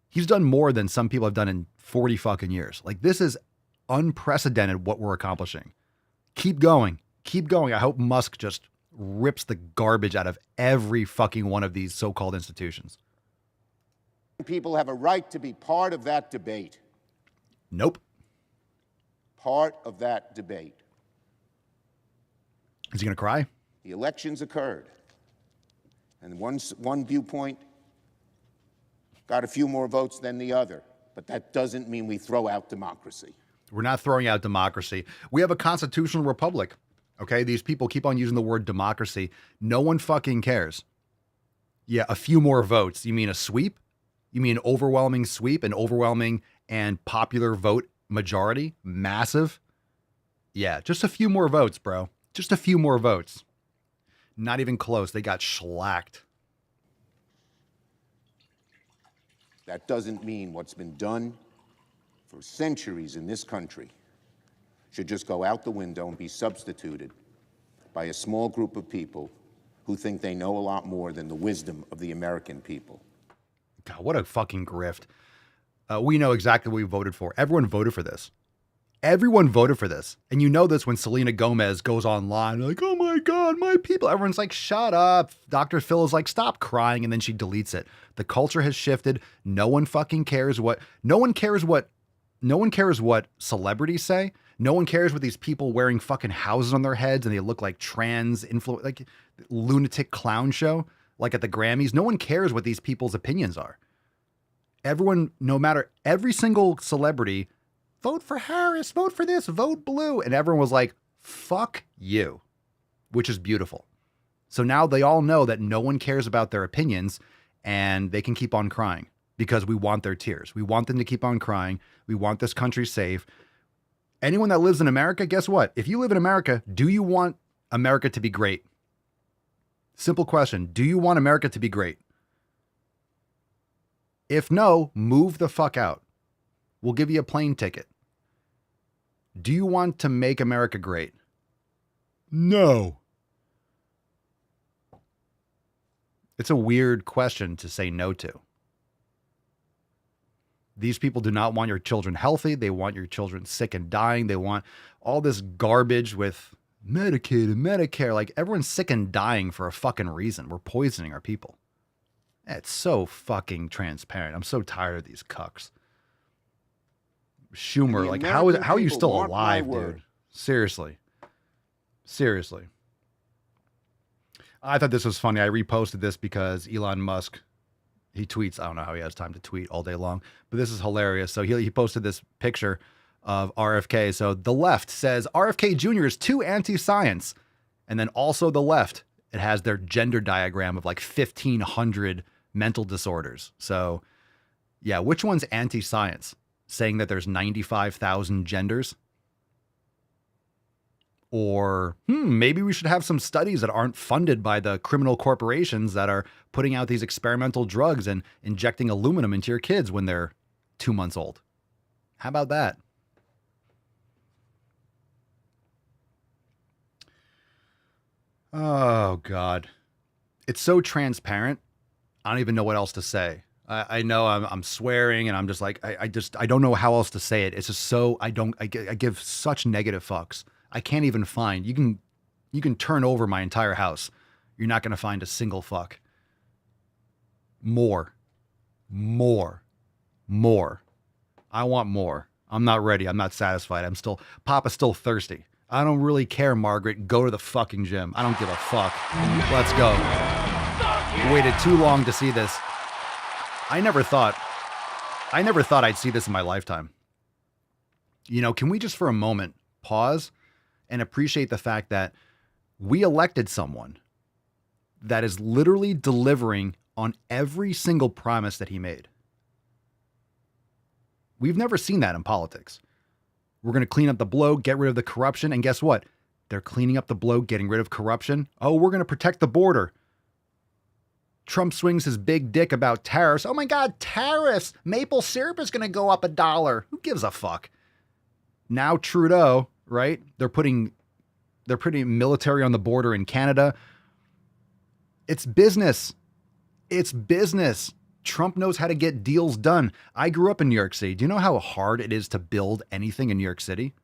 He's done more than some people have done in 40 fucking years. Like, this is unprecedented what we're accomplishing. Keep going. Keep going. I hope Musk just rips the garbage out of every fucking one of these so-called institutions. People have a right to be part of that debate. Nope. Part of that debate. Is he going to cry? The elections occurred. And one viewpoint got a few more votes than the other. But that doesn't mean we throw out democracy. We're not throwing out democracy. We have a constitutional republic. Okay? These people keep on using the word democracy. No one fucking cares. Yeah, a few more votes. You mean a sweep? You mean an overwhelming sweep, an overwhelming and popular vote majority? Massive? Yeah, just a few more votes, bro. Just a few more votes. Not even close. They got shellacked. That doesn't mean what's been done for centuries in this country should just go out the window and be substituted by a small group of people who think they know a lot more than the wisdom of the American people. God, what a fucking grift. We know exactly what we voted for. Everyone voted for this. Everyone voted for this. And you know this when Selena Gomez goes online, like, oh my God, my people. Everyone's like, shut up. Dr. Phil is like, stop crying. And then she deletes it. The culture has shifted. No one fucking cares what celebrities say. No one cares what these people wearing fucking houses on their heads and they look like like lunatic clown show, like at the Grammys. No one cares what these people's opinions are. Everyone, no matter, every single celebrity, vote for Harris, vote for this, vote blue. And everyone was like, fuck you, which is beautiful. So now they all know that no one cares about their opinions and they can keep on crying because we want their tears. We want them to keep on crying. We want this country safe. Anyone that lives in America, guess what? If you live in America, do you want America to be great? Simple question. Do you want America to be great? If no, move the fuck out. We'll give you a plane ticket. Do you want to make America great? No. It's a weird question to say no to. These people do not want your children healthy. They want your children sick and dying. They want all this garbage with Medicaid and Medicare. Like, everyone's sick and dying for a fucking reason. We're poisoning our people. It's so fucking transparent. I'm so tired of these cucks. Schumer, like, how are you still alive, dude? Seriously. Seriously. I thought this was funny. I reposted this because Elon Musk, he tweets. I don't know how he has time to tweet all day long, but this is hilarious. So he posted this picture of RFK. So the left says RFK Jr. is too anti-science. And then also the left, it has their gender diagram of like 1,500 mental disorders. So yeah, which one's anti-science? Saying that there's 95,000 genders? Or maybe we should have some studies that aren't funded by the criminal corporations that are putting out these experimental drugs and injecting aluminum into your kids when they're 2 months old. How about that? Oh, God. It's so transparent. I don't even know what else to say. I know I'm swearing and I'm just like, I don't know how else to say it. It's just so, I give such negative fucks. I can't even find, you can turn over my entire house. You're not going to find a single fuck. More. I want more. I'm not ready. I'm not satisfied. Papa's still thirsty. I don't really care, Margaret. Go to the fucking gym. I don't give a fuck. Let's go. Waited too long to see this. I never thought I'd see this in my lifetime. You know, can we just for a moment pause and appreciate the fact that we elected someone that is literally delivering on every single promise that he made? We've never seen that in politics. We're going to clean up the blow, get rid of the corruption. And guess what? They're cleaning up the blow, getting rid of corruption. Oh, we're going to protect the border. Trump swings his big dick about tariffs. Oh my God, tariffs. Maple syrup is going to go up $1. Who gives a fuck? Now Trudeau, right? They're putting military on the border in Canada. It's business. It's business. Trump knows how to get deals done. I grew up in New York City. Do you know how hard it is to build anything in New York City?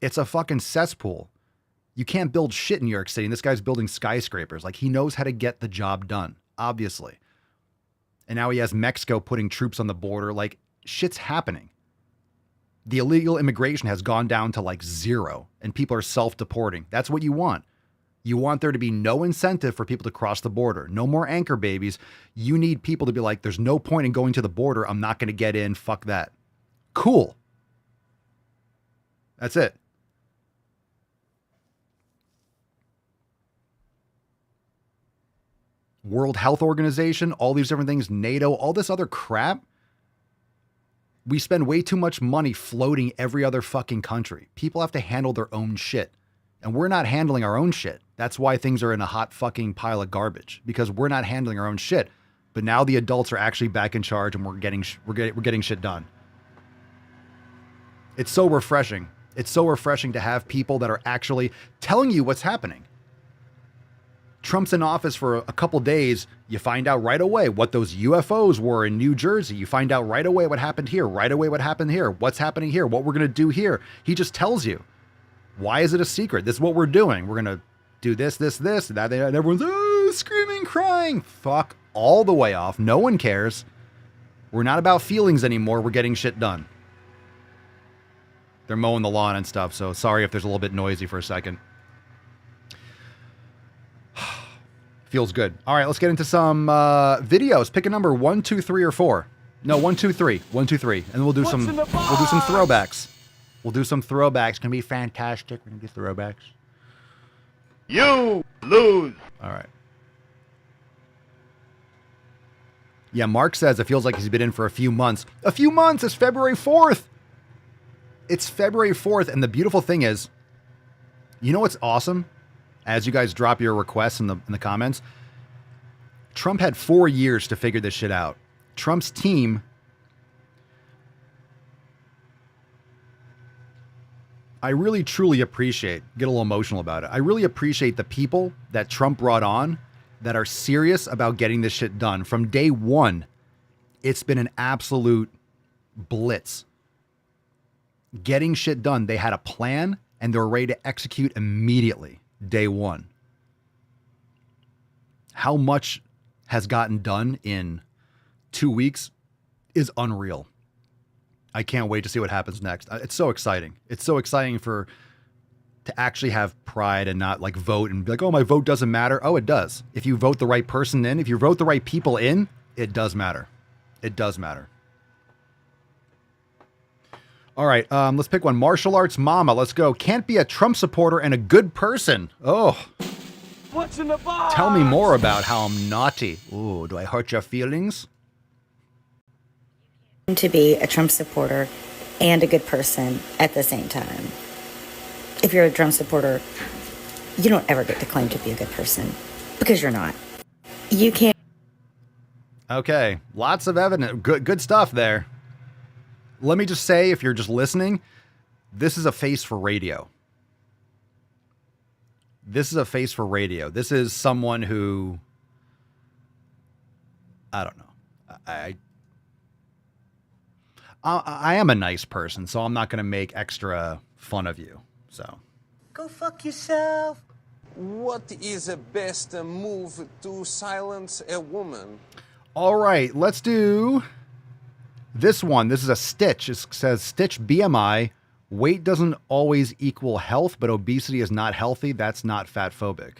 It's a fucking cesspool. You can't build shit in New York City, and this guy's building skyscrapers. Like, he knows how to get the job done, obviously. And now he has Mexico putting troops on the border. Like, shit's happening. The illegal immigration has gone down to like 0, and people are self-deporting. That's what you want. You want there to be no incentive for people to cross the border. No more anchor babies. You need people to be like, there's no point in going to the border. I'm not going to get in. Fuck that. Cool. That's it. World Health Organization, all these different things, NATO, all this other crap. We spend way too much money floating every other fucking country. People have to handle their own shit. And we're not handling our own shit. That's why things are in a hot fucking pile of garbage, because we're not handling our own shit. But now the adults are actually back in charge, and we're getting shit done. It's so refreshing. It's so refreshing to have people that are actually telling you what's happening. Trump's in office for a couple days. You find out right away what those UFOs were in New Jersey. You find out right away what happened here, right away what happened here, what's happening here, what we're going to do here. He just tells you. Why is it a secret? This is what we're doing. We're going to do this, that, and everyone's screaming, crying. Fuck all the way off. No one cares. We're not about feelings anymore. We're getting shit done. They're mowing the lawn and stuff, so sorry if there's a little bit noisy for a second. Feels good. All right, let's get into some videos. Pick a number 1, 2, 3, or 4. No, 1, 2, 3. 1, 2, 3. And we'll do some throwbacks. We'll do some throwbacks. It's gonna be fantastic. We're gonna do throwbacks. You lose. All right. Yeah, Mark says it feels like he's been in for a few months. A few months? It's February 4th. It's February 4th, and the beautiful thing is, you know what's awesome? As you guys drop your requests in the comments, Trump had 4 years to figure this shit out. Trump's team, I really truly appreciate, get a little emotional about it. I really appreciate the people that Trump brought on that are serious about getting this shit done. From day one, it's been an absolute blitz. Getting shit done. They had a plan and they were ready to execute immediately. Day one. How much has gotten done in 2 weeks is unreal. I can't wait to see what happens next. It's so exciting. It's so exciting to actually have pride and not like vote and be like, oh, my vote doesn't matter. Oh, it does. If you vote the right person in, if you vote the right people in, it does matter. It does matter. All right, let's pick one. Martial arts mama, let's go. Can't be a Trump supporter and a good person. Oh. What's in the box? Tell me more about how I'm naughty. Ooh, do I hurt your feelings? To be a Trump supporter and a good person at the same time. If you're a Trump supporter, you don't ever get to claim to be a good person because you're not. You can't. Okay, lots of evidence. Good stuff there. Let me just say, if you're just listening, this is a face for radio. This is a face for radio. This is someone who, I don't know. I am a nice person, so I'm not going to make extra fun of you. So Go fuck yourself. What is the best move to silence a woman? All right, let's do this one. This is a Stitch. It says Stitch BMI. Weight doesn't always equal health, but obesity is not healthy. That's not fat phobic.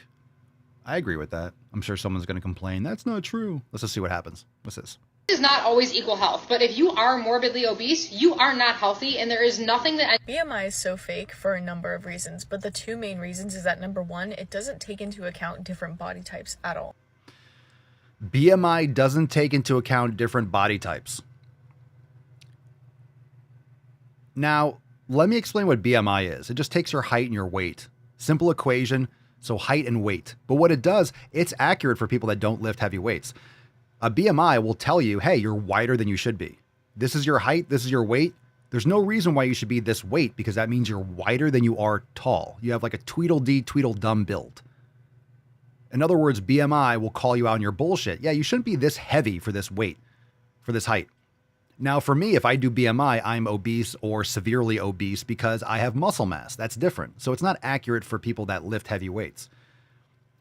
I agree with that. I'm sure someone's going to complain. That's not true. Let's just see what happens. What's this? Does not always equal health, but if you are morbidly obese, you are not healthy, and there is nothing that BMI is so fake for a number of reasons, but the two main reasons is that number one, it doesn't take into account different body types at all. BMI doesn't take into account different body types. Now, let me explain what BMI is. It just takes your height and your weight. Simple equation, so height and weight. But what it does, it's accurate for people that don't lift heavy weights. A BMI will tell you, hey, you're wider than you should be. This is your height, this is your weight. There's no reason why you should be this weight because that means you're wider than you are tall. You have like a Tweedledee, Tweedledum build. In other words, BMI will call you out on your bullshit. Yeah, you shouldn't be this heavy for this weight, for this height. Now, for me, if I do BMI, I'm obese or severely obese because I have muscle mass. That's different. So it's not accurate for people that lift heavy weights.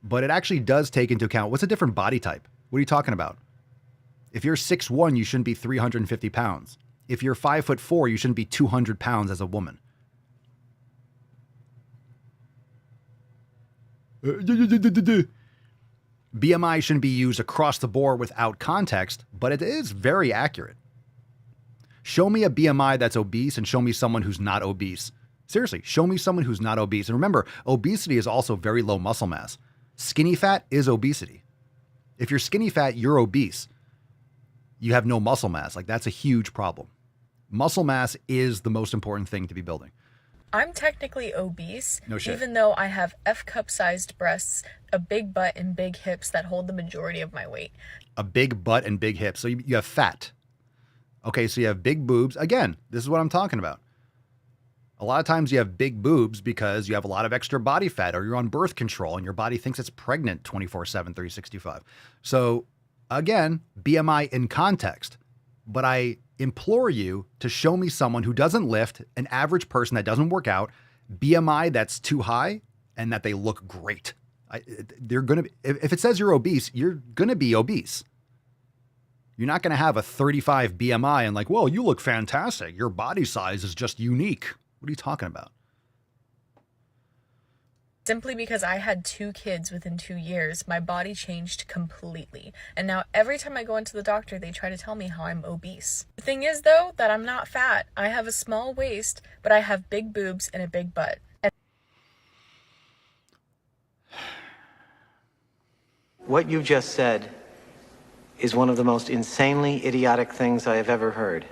But it actually does take into account what's a different body type. What are you talking about? If you're 6'1", you shouldn't be 350 pounds. If you're 5'4", you shouldn't be 200 pounds as a woman. BMI shouldn't be used across the board without context, but it is very accurate. Show me a BMI that's obese and show me someone who's not obese. Seriously, show me someone who's not obese. And remember, obesity is also very low muscle mass. Skinny fat is obesity. If you're skinny fat, you're obese. You have no muscle mass. Like, that's a huge problem. Muscle mass is the most important thing to be building. I'm technically obese, No shit. even though I have F-cup sized breasts, a big butt, and big hips that hold the majority of my weight. A big butt and big hips. So you have fat. Okay, so you have big boobs. Again, this is what I'm talking about. A lot of times you have big boobs because you have a lot of extra body fat or you're on birth control and your body thinks it's pregnant 24/7, 365. So again, BMI in context. But I implore you to show me someone who doesn't lift, an average person that doesn't work out, BMI that's too high, and that they look great. They're going to, if it says you're obese, you're going to be obese. You're not going to have a 35 BMI and like, whoa, you look fantastic. Your body size is just unique. What are you talking about? Simply because I had 2 kids within 2 years, my body changed completely. And now every time I go into the doctor, they try to tell me how I'm obese. The thing is, though, that I'm not fat. I have a small waist, but I have big boobs and a big butt. What you just said is one of the most insanely idiotic things I have ever heard.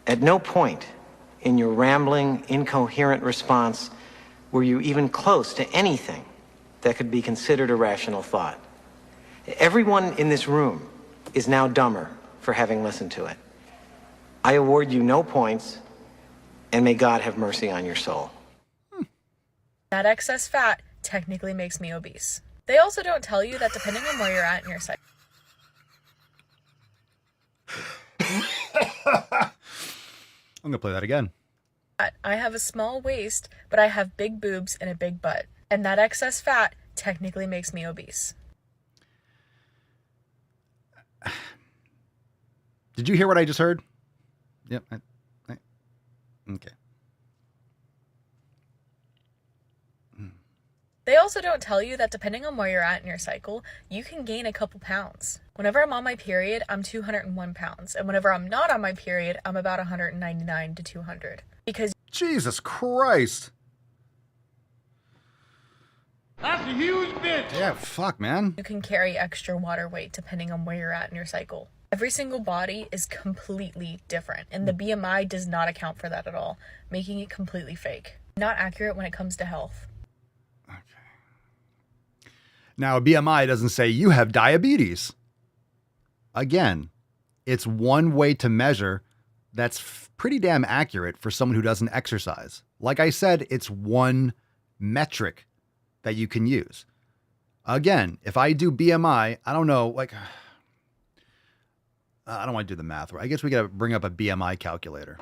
At no point in your rambling, incoherent response were you even close to anything that could be considered a rational thought. Everyone in this room is now dumber for having listened to it. I award you no points, and may God have mercy on your soul. That excess fat technically makes me obese. They also don't tell you that depending on where you're at in your cycle. I'm going to play that again. I have a small waist, but I have big boobs and a big butt. And that excess fat technically makes me obese. Did you hear what I just heard? Yep. Okay. They also don't tell you that depending on where you're at in your cycle, you can gain a couple pounds. Whenever I'm on my period, I'm 201 pounds. And whenever I'm not on my period, I'm about 199 to 200. Because Jesus Christ. That's a huge bitch. Yeah, fuck, man. you can carry extra water weight depending on where you're at in your cycle. Every single body is completely different, and the BMI does not account for that at all, making it completely fake. Not accurate when it comes to health. Now, a BMI doesn't say you have diabetes. Again, it's one way to measure that's pretty damn accurate for someone who doesn't exercise. Like I said, it's one metric that you can use. Again, if I do BMI, I don't know, like, I don't want to do the math. I guess we got to bring up a BMI calculator.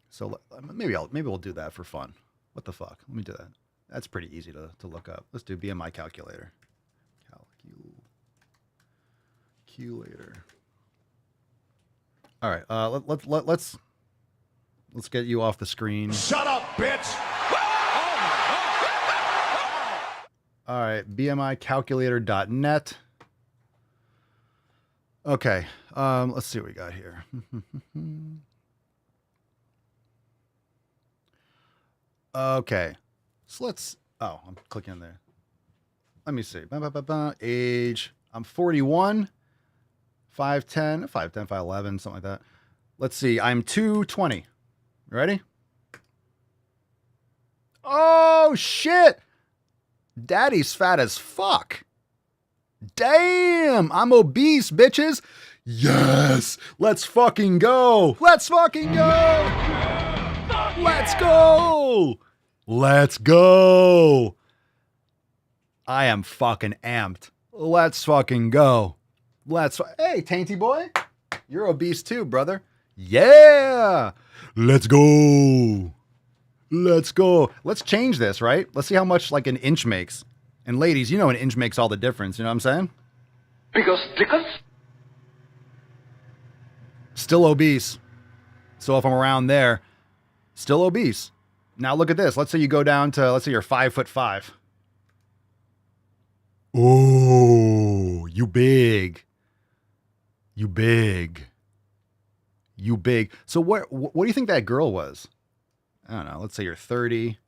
So maybe we'll do that for fun. What the fuck? Let me do that. That's pretty easy to look up. Let's do BMI calculator. Calculator. All right. Let's get you off the screen. Shut up, bitch. All right. BMIcalculator.net. Okay. Let's see what we got here. Okay. So I'm clicking there. Let me see. Age. I'm 41. 5'10", 5'11", something like that. Let's see. I'm 220. Ready? Oh, shit. Daddy's fat as fuck. Damn. I'm obese, bitches. Yes! Let's fucking go! Let's fucking go! Let's go! Let's go! I am fucking amped. Let's fucking go. Hey, Tainty Boy. You're obese too, brother. Yeah! Let's go! Let's go. Let's change this, right? Let's see how much like an inch makes. And ladies, you know an inch makes all the difference. You know what I'm saying? Because Still obese. So if I'm around there, still obese. Now look at this. Let's say you go down to, let's say you're 5'5". Oh, you big. You big. You big. So what do you think that girl was? I don't know. Let's say you're 30.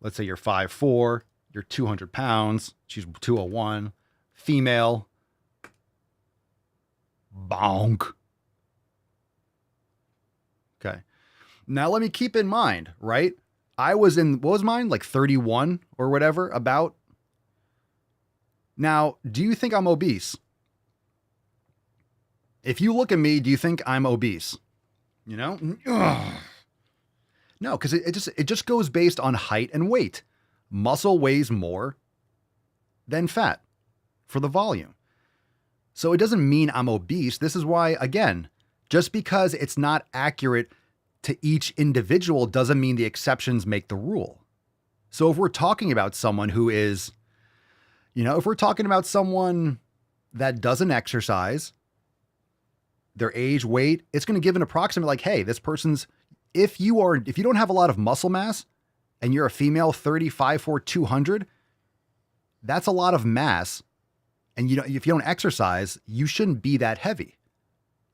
Let's say you're 5'4". You're 200 pounds. She's 201. Female. Bonk. Okay. Now let me keep in mind, right? I was in, what was mine? Like 31 or whatever, about. Now, do you think I'm obese? If you look at me, do you think I'm obese? You know? Ugh. No, because it just goes based on height and weight. Muscle weighs more than fat for the volume. So it doesn't mean I'm obese. This is why, again, just because it's not accurate to each individual doesn't mean the exceptions make the rule. So if we're talking about someone who is, if we're talking about someone that doesn't exercise, their age, weight, it's going to give an approximate like, hey, this person's, if you don't have a lot of muscle mass and you're a female 35 for 200, that's a lot of mass. And if you don't exercise, you shouldn't be that heavy.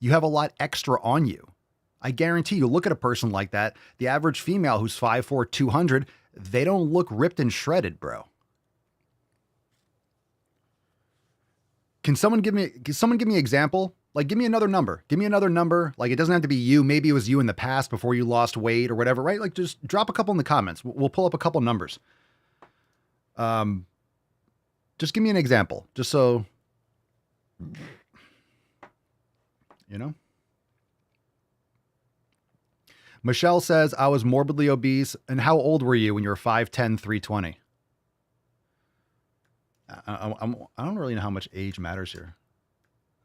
You have a lot extra on you. I guarantee you, look at a person like that, the average female who's 5'4", 200, they don't look ripped and shredded, bro. Can someone give me an example? Like, give me another number. Give me another number. Like, it doesn't have to be you. Maybe it was you in the past before you lost weight or whatever, right? Like, just drop a couple in the comments. We'll pull up a couple numbers. Just give me an example, just so, Michelle says, I was morbidly obese. And how old were you when you were 5'10", 320? I don't really know how much age matters here.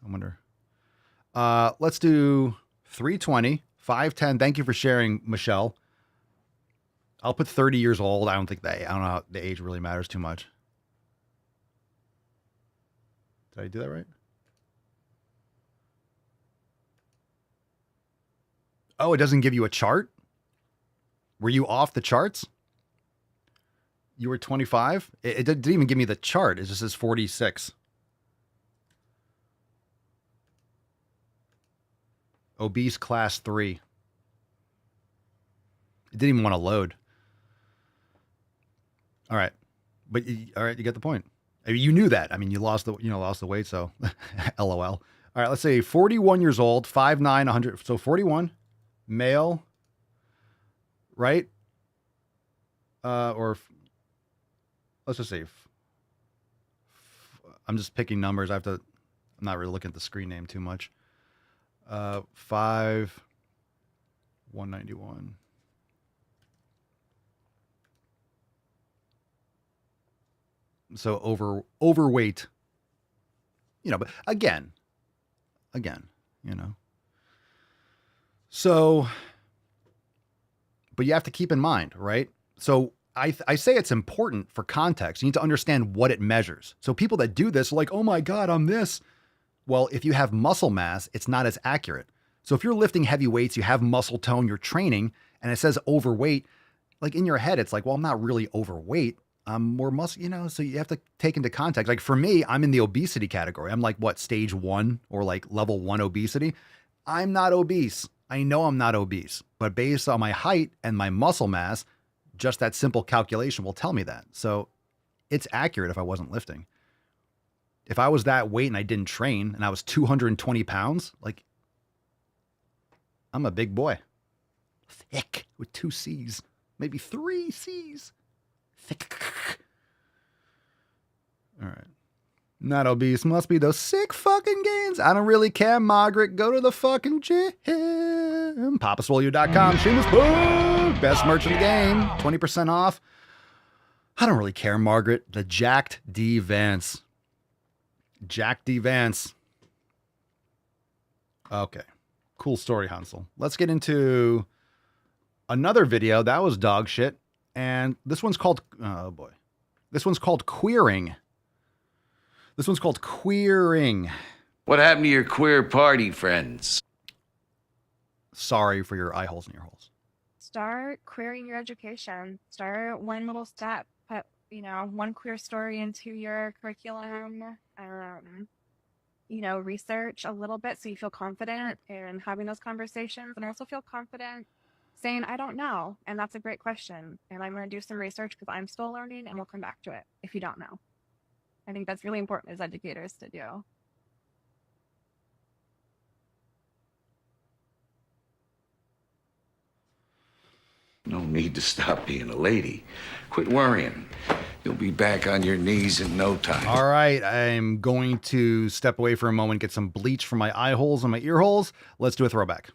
I wonder. Let's do 320, 5'10". Thank you for sharing, Michelle. I'll put 30 years old. I don't know how the age really matters too much. Did I do that right? Oh, it doesn't give you a chart? Were you off the charts? You were 25? It didn't even give me the chart. It just says 46. Obese class 3. It didn't even want to load. All right. But all right, you get the point. I mean, you knew that. I mean, you lost the weight, so LOL. All right, let's say 41 years old, 5'9", 100. So 41, male, right? Or let's just say, I'm just picking numbers. I'm not really looking at the screen name too much. 191. So overweight, but again, so, but you have to keep in mind, right? So I say it's important for context. You need to understand what it measures. So people that do this are like, oh my God, I'm this. Well, if you have muscle mass, it's not as accurate. So if you're lifting heavy weights, you have muscle tone, you're training, and it says overweight, like in your head, it's like, well, I'm not really overweight. I'm more muscle, so you have to take into context. Like for me, I'm in the obesity category. I'm like, what, stage 1 or like level 1 obesity? I'm not obese. I know I'm not obese, but based on my height and my muscle mass, just that simple calculation will tell me that. So it's accurate if I wasn't lifting. If I was that weight and I didn't train and I was 220 pounds, like I'm a big boy. Thick with 2 C's, maybe 3 C's. Thick. All right. Not obese. Must be those sick fucking gains. I don't really care, Margaret. Go to the fucking gym. PapaSwole.com. Shameless plug. Best merch in the game. 20% off. I don't really care, Margaret. The Jacked D Vance. Jack D Vance. Okay. Cool story, Hansel. Let's get into another video. That was dog shit. And this one's called, oh boy. This one's called Queering. This one's called Queering. What happened to your queer party friends? Sorry for your eye holes in your holes. Start querying your education. Start one little step. Put, one queer story into your curriculum. Research a little bit so you feel confident in having those conversations, and also feel confident saying, I don't know. And that's a great question. And I'm going to do some research because I'm still learning, and we'll come back to it if you don't know. I think that's really important as educators to do. No need to stop being a lady. Quit worrying. You'll be back on your knees in no time. All right, I'm going to step away for a moment, get some bleach from my eye holes and my ear holes. Let's do a throwback.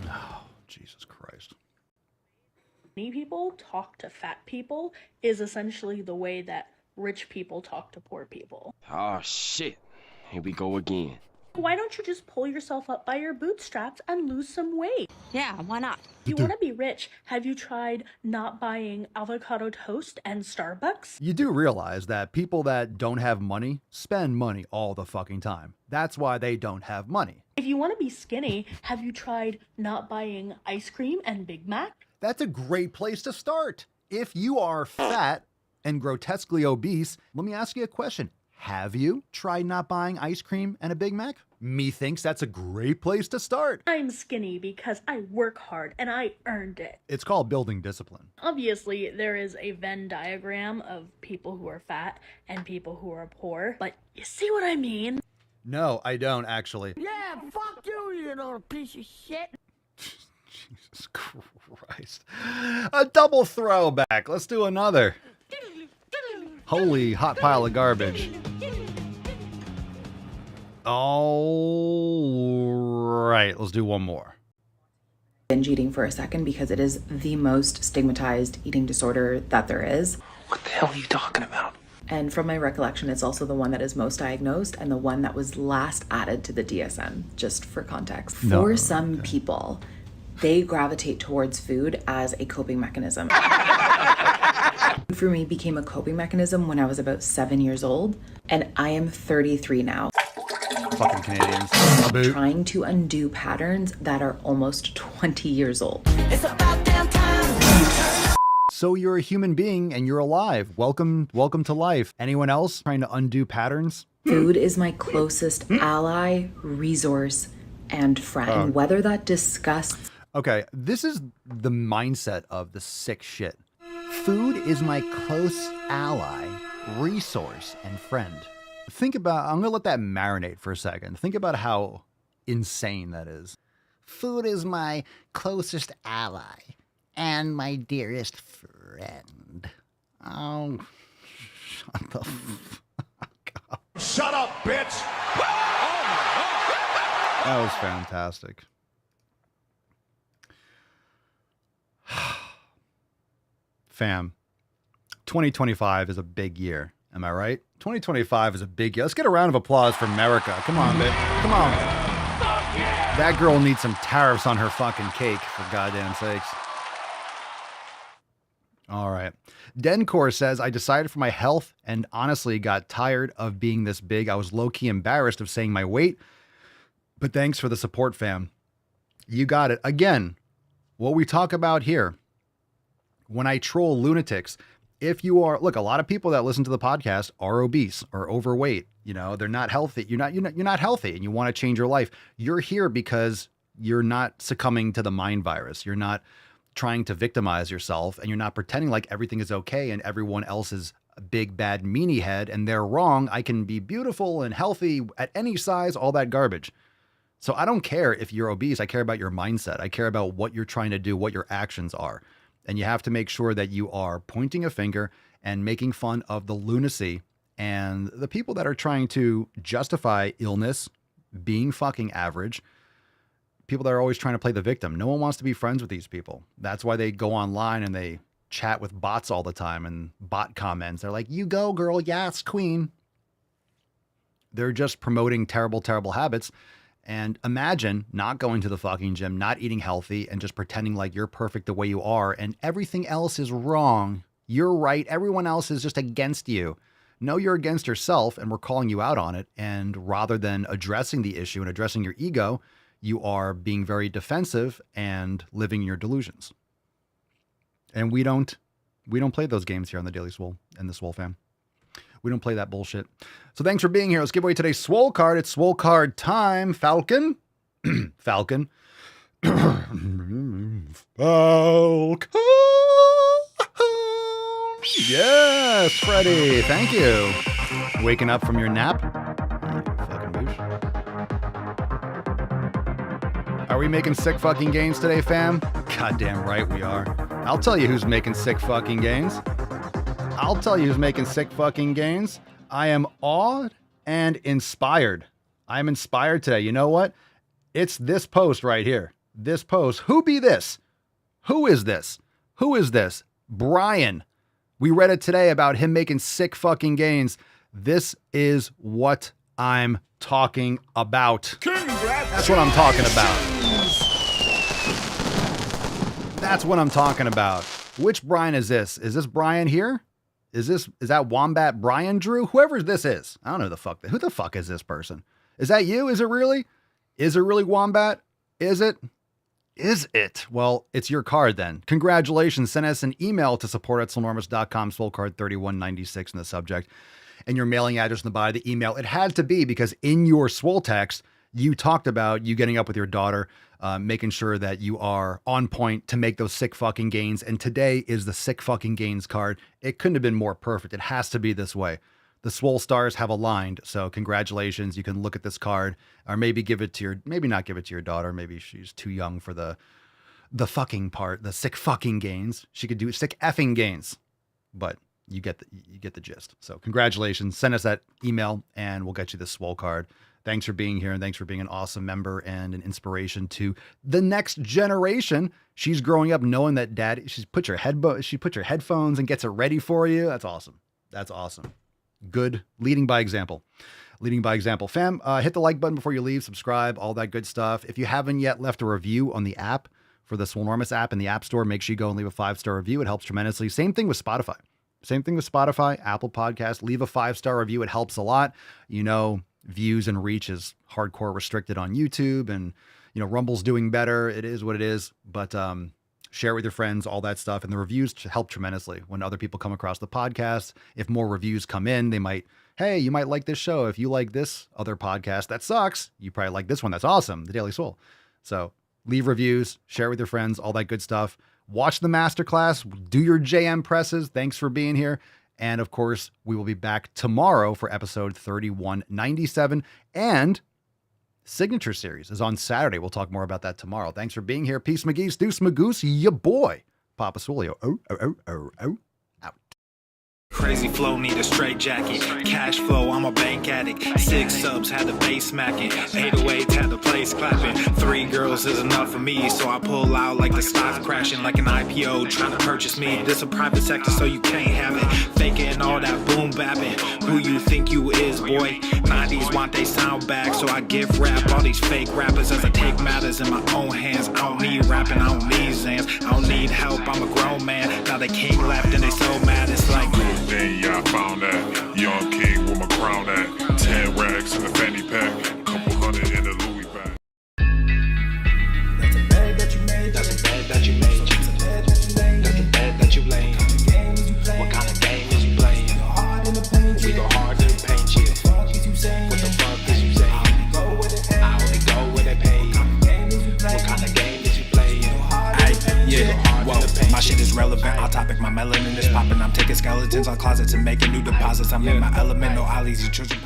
Oh, Jesus Christ. Many people talk to fat people is essentially the way that rich people talk to poor people. Oh, shit. Here we go again. Why don't you just pull yourself up by your bootstraps and lose some weight? Yeah, why not? If you want to be rich, have you tried not buying avocado toast and Starbucks? You do realize that people that don't have money spend money all the fucking time. That's why they don't have money. If you want to be skinny, have you tried not buying ice cream and Big Mac? That's a great place to start. If you are fat and grotesquely obese, let me ask you a question. Have you tried not buying ice cream and a Big Mac? Methinks that's a great place to start. I'm skinny because I work hard and I earned it. It's called building discipline. Obviously, there is a Venn diagram of people who are fat and people who are poor, but you see what I mean? No, I don't actually. Yeah, fuck you, you little piece of shit. Jesus Christ. A double throwback. Let's do another. Holy hot pile of garbage. All right, let's do one more. Binge eating for a second because it is the most stigmatized eating disorder that there is. What the hell are you talking about? And from my recollection, it's also the one that is most diagnosed and the one that was last added to the DSM, just for context. For some people, they gravitate towards food as a coping mechanism. For me, became a coping mechanism when I was about 7 years old, and I am 33 now. Fucking Canadians. Trying to undo patterns that are almost 20 years old. It's about damn time. So you're a human being and you're alive. Welcome to life. Anyone else trying to undo patterns? Food is my closest ally, resource, and friend. Whether that disgusts... Okay, this is the mindset of the sick shit. Food is my close ally, resource, and friend. Think about, I'm going to let that marinate for a second. Think about how insane that is. Food is my closest ally and my dearest friend. Oh, shut the fuck up. Shut up, bitch! That was fantastic. Fam, 2025 is a big year. Am I right? 2025 is a big year. Let's get a round of applause for America. Come on, babe. Come on. That girl needs some tariffs on her fucking cake, for goddamn sakes. All right. Dencor says, I decided for my health and honestly got tired of being this big. I was low-key embarrassed of saying my weight, but thanks for the support, fam. You got it. Again, what we talk about here, when I troll lunatics, if you are, look, a lot of people that listen to the podcast are obese or overweight. You know, they're not healthy. You're not healthy and you want to change your life. You're here because you're not succumbing to the mind virus. You're not trying to victimize yourself and you're not pretending like everything is okay and everyone else is a big, bad meanie head and they're wrong. I can be beautiful and healthy at any size, all that garbage. So I don't care if you're obese. I care about your mindset. I care about what you're trying to do, what your actions are. And you have to make sure that you are pointing a finger and making fun of the lunacy and the people that are trying to justify illness, being fucking average, people that are always trying to play the victim. No one wants to be friends with these people. That's why they go online and they chat with bots all the time and bot comments. They're like, you go, girl. Yes, queen. They're just promoting terrible, terrible habits. And imagine not going to the fucking gym, not eating healthy, and just pretending like you're perfect the way you are and everything else is wrong. You're right. Everyone else is just against you. No, you're against yourself, and we're calling you out on it. And rather than addressing the issue and addressing your ego, you are being very defensive and living your delusions. And we don't play those games here on the Daily Swole and the Swole fam. We don't play that bullshit. So thanks for being here. Let's give away today's Swole card. It's Swole card time. Falcon. Falcon. Falcon. Yes, Freddie. Thank you. Waking up from your nap. Fucking boosh. Are we making sick fucking gains today, fam? Goddamn right we are. I'll tell you who's making sick fucking gains. I'll tell you who's making sick fucking gains. I am awed and inspired. I'm inspired today. You know what? It's this post right here. This post. Who be this? Who is this? Who is this? Brian. We read it today about him making sick fucking gains. This is what I'm talking about. That's what I'm talking about. That's what I'm talking about. Which Brian is this? Is this Brian here? Is that Wombat Brian Drew? Whoever this is. I don't know who the fuck is this person? Is that you? Is it really? Is it really Wombat? Is it? Is it? Well, it's your card then. Congratulations. Send us an email to support@swolenormous.com, Swole card 3196 in the subject, and your mailing address in the body of the email. It had to be because in your Swole text, you talked about you getting up with your daughter, making sure that you are on point to make those sick fucking gains. And today is the sick fucking gains card. It couldn't have been more perfect. It has to be this way. The Swole stars have aligned. So congratulations. You can look at this card or maybe maybe not give it to your daughter. Maybe she's too young for the fucking part, the sick fucking gains. She could do sick effing gains, but you get the gist. So congratulations. Send us that email and we'll get you the Swole card. Thanks for being here, and thanks for being an awesome member and an inspiration to the next generation. She's growing up knowing that dad, she puts your headphones and gets it ready for you. That's awesome. That's awesome. Good. Leading by example. Leading by example. Fam, hit the like button before you leave, subscribe, all that good stuff. If you haven't yet left a review on the app for the Swolenormous app in the App Store, make sure you go and leave a 5-star review. It helps tremendously. Same thing with Spotify. Apple Podcast. Leave a 5-star review. It helps a lot. You know, views and reach is hardcore restricted on YouTube, and Rumble's doing better. It is what it is, but share with your friends, all that stuff. And the reviews help tremendously when other people come across the podcast. If more reviews come in, you might like this show. If you like this other podcast that sucks, you probably like this one that's awesome, the Daily Swole. So leave reviews, share with your friends, all that good stuff. Watch the masterclass, do your JM presses. Thanks for being here. And of course, we will be back tomorrow for episode 3197. And Signature Series is on Saturday. We'll talk more about that tomorrow. Thanks for being here. Peace, McGee's, Deuce, Magoose, ya boy, Papa Swolio. Out. Crazy flow, need a straight jacket. Cash flow, I'm a bank addict. 6 subs, had the bass smacking. 808s, had the place clapping. 3 girls is enough for me, so I pull out like the stock crashing. Like an IPO trying to purchase me. This a private sector, so you can't have it. Faking all that boom bapping. Who you think you is, boy? 90s want they sound back, so I gift rap all these fake rappers as I take matters in my own hands. I don't need rapping, I don't need Zans. I don't need help, I'm a grown man. Now they king left and they so mad, it's like... Then yeah, I found that young king with my crown at 10 racks in the fanny pack, couple hundred in the Louis bag. That's a bag that you made. That's a bag that you made. That's a bag that you laid. What kind of game is you playing? We go hard in the paint, yeah. What the fuck is you saying? I only go where they pay. What kind of game is you playing? Yeah, whoa, my shit is relevant. On topic, my melanin is popping. I'm taking skeletons on closets and making new deposits. I'm in my element, no ollies, you children.